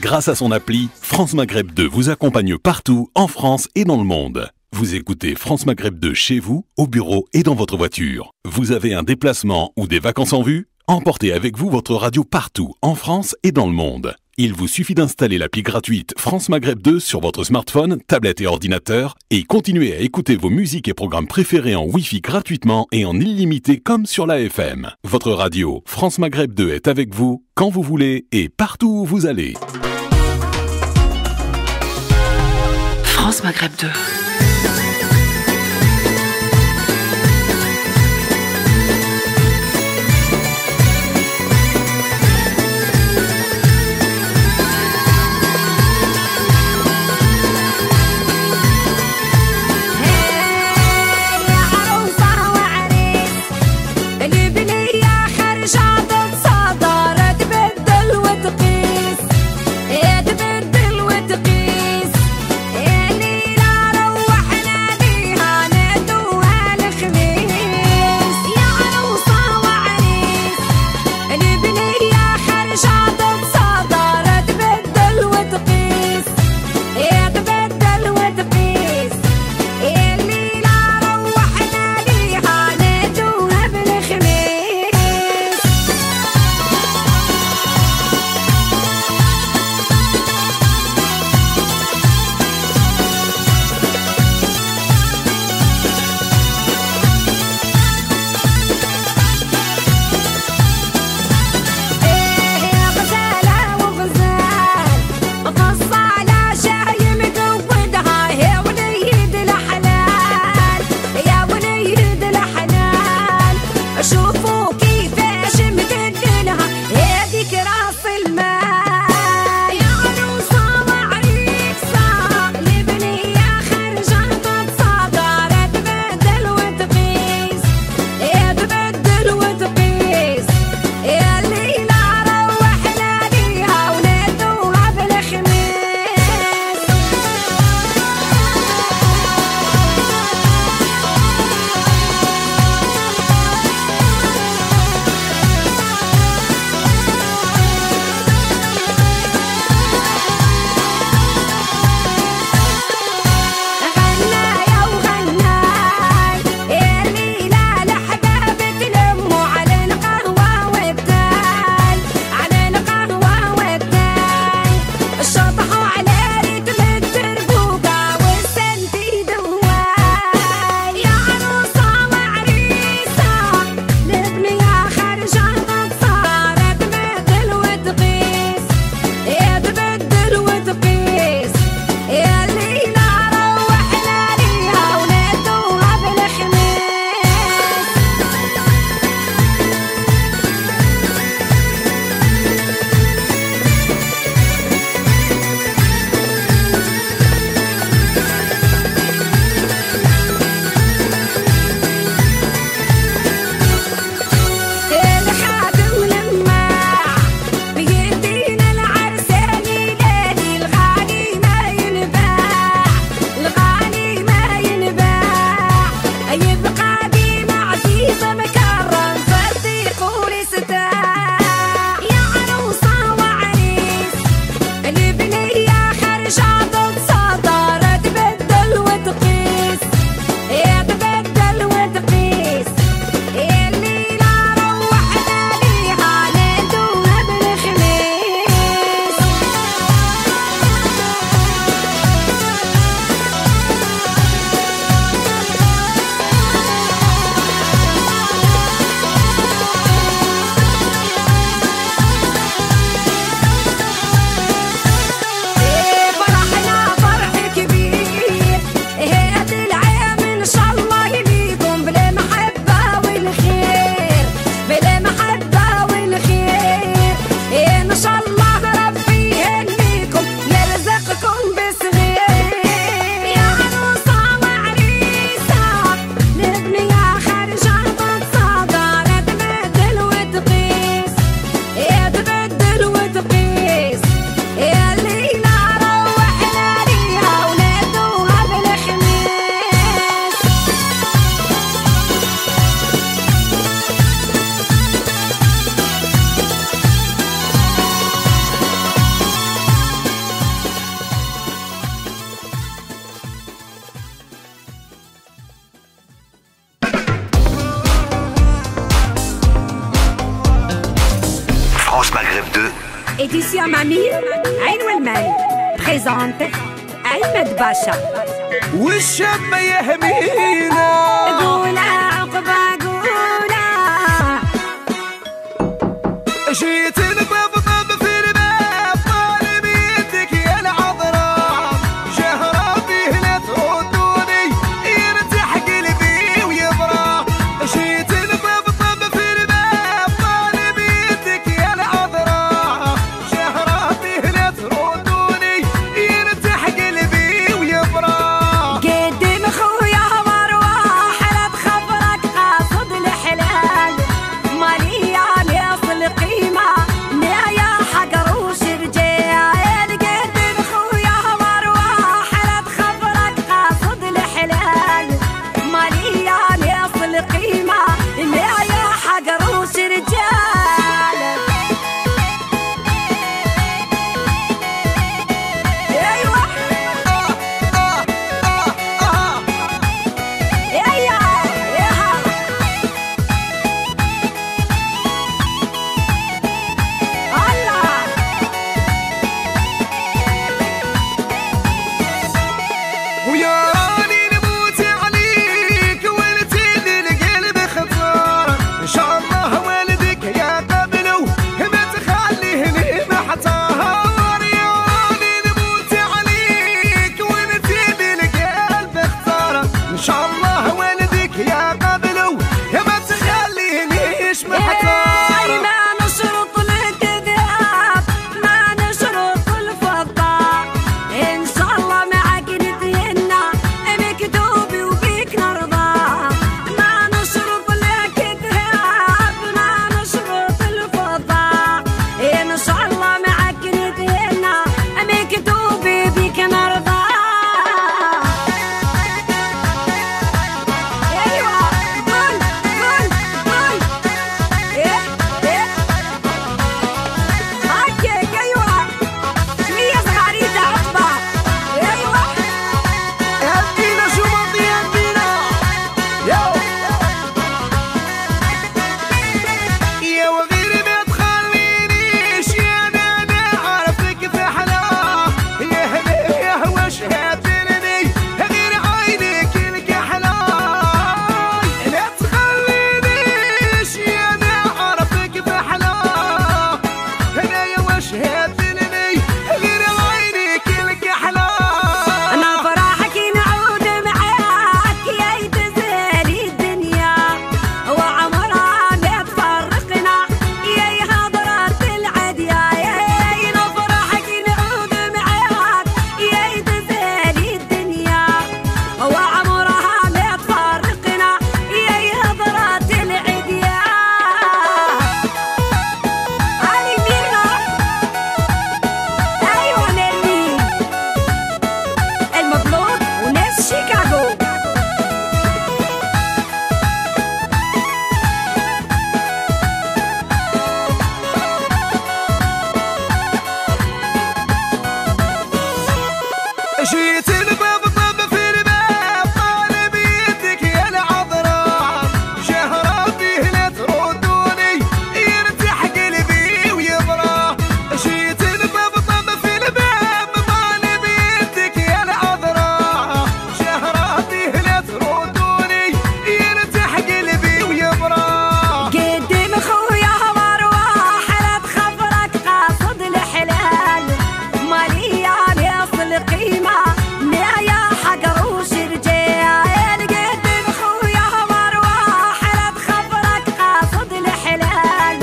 [SPEAKER 12] Grâce à son appli, France Maghreb 2 vous accompagne partout, en France et dans le monde. Vous écoutez France Maghreb 2 chez vous, au bureau et dans votre voiture. Vous avez un déplacement ou des vacances en vue? Emportez avec vous votre radio partout, en France et dans le monde. Il vous suffit d'installer l'appli gratuite France Maghreb 2 sur votre smartphone, tablette et ordinateur et continuez à écouter vos musiques et programmes préférés en Wi-Fi gratuitement et en illimité comme sur la FM. Votre radio France Maghreb 2 est avec vous quand vous voulez et partout où vous allez.
[SPEAKER 9] France Maghreb 2.
[SPEAKER 13] تبدل وتقيس يا ليلى روحنا Édition Mamie, Aïn Welman présente أحمد باشا
[SPEAKER 14] والشاب يهمينا
[SPEAKER 13] قولا عقبة قولا
[SPEAKER 14] جيت نطبطب في الباب طالب يدك يا العذراء جهرة فيه لا تردوني يرتاح قلبي ويبرى جيت نطبطب في الباب طالب يدك يا العذراء جهرة فيه لا تردوني يرتاح قلبي ويبرى
[SPEAKER 13] قدم خويا مروح لا تخبرك قاصد الحلال مليان يصل قيمة نايا حق روش رجال قدم خويا مروح لا تخبرك قاصد الحلال مليان يصل قيمة نايا حق روش رجال ايوه
[SPEAKER 14] ويا راني نموت عليك ولتني القلب خطار ان شاء الله والدك يا قبله ما تخليهني محتار يا راني نموت عليك ولتني القلب اختار ان شاء الله والدك يا قبله ما تخليهنيش محتار
[SPEAKER 13] ما نشرط الكذاب ما نشرط الفضاء إن شاء الله معك نتهنى مكتوب وبيك نرضى ما نشرط الكذاب ما نشرط الفضاء إن شاء الله معك نتهنى مكتوب وبيك نرضى أيوة قول قول قول إيه إيه هكيك أيوة شوية صغاريتة عقبة أيوة
[SPEAKER 14] يدينا شو ماضي يدينا يا وغير ما تخلينيش يا انا عارفك في حلاه يا هلا يا هواش هاتني غير عينيك الكحلاه لا تخلينيش يا انا عارفك في حلاه انا يا واش هاتني غير عينيك الكحلاه
[SPEAKER 13] أنا فرحك نعود معاك يا يتزالي الدنيا وعمرها ما تفرقنا يا هضرة العديا يا أنا فرحك نعود معاك يا يتزالي الدنيا وعمرها ما تفرقنا يا هضرة العديا علي ميرنا أيوة نيلي المبلوط وناس شيكاغو
[SPEAKER 14] جيت نطبطب في الباب طالب يدك يا العذراء جهرة فيه لا تردوني يرتاح قلبي ويبرى جيت نطبطب في الباب طالب يدك يا العذراء جهرة فيه لا تردوني يرتاح قلبي ويبرى
[SPEAKER 13] قدم خويا مروح لا تخبرك قاصد الحلال مليان يصل قيمة نايا حق روش رجال قدم خويا مروح لا تخبرك قاصد الحلال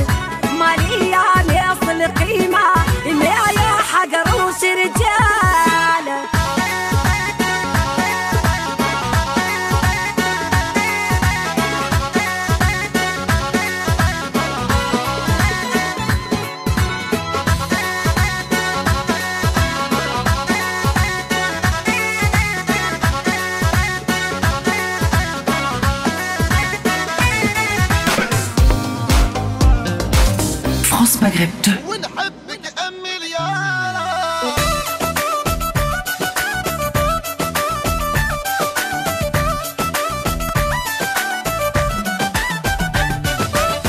[SPEAKER 13] مليان يصل قيمة نايا حق روش رجال
[SPEAKER 9] France Maghreb 2.
[SPEAKER 14] ونحبك أمي اليارا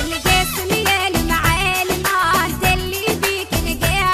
[SPEAKER 15] اللي جاسم يا المعالم اللي بيك نجاح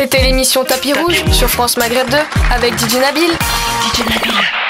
[SPEAKER 1] C'était l'émission Tapis Rouge sur France Maghreb 2 avec DJ Nabil. DJ Nabil.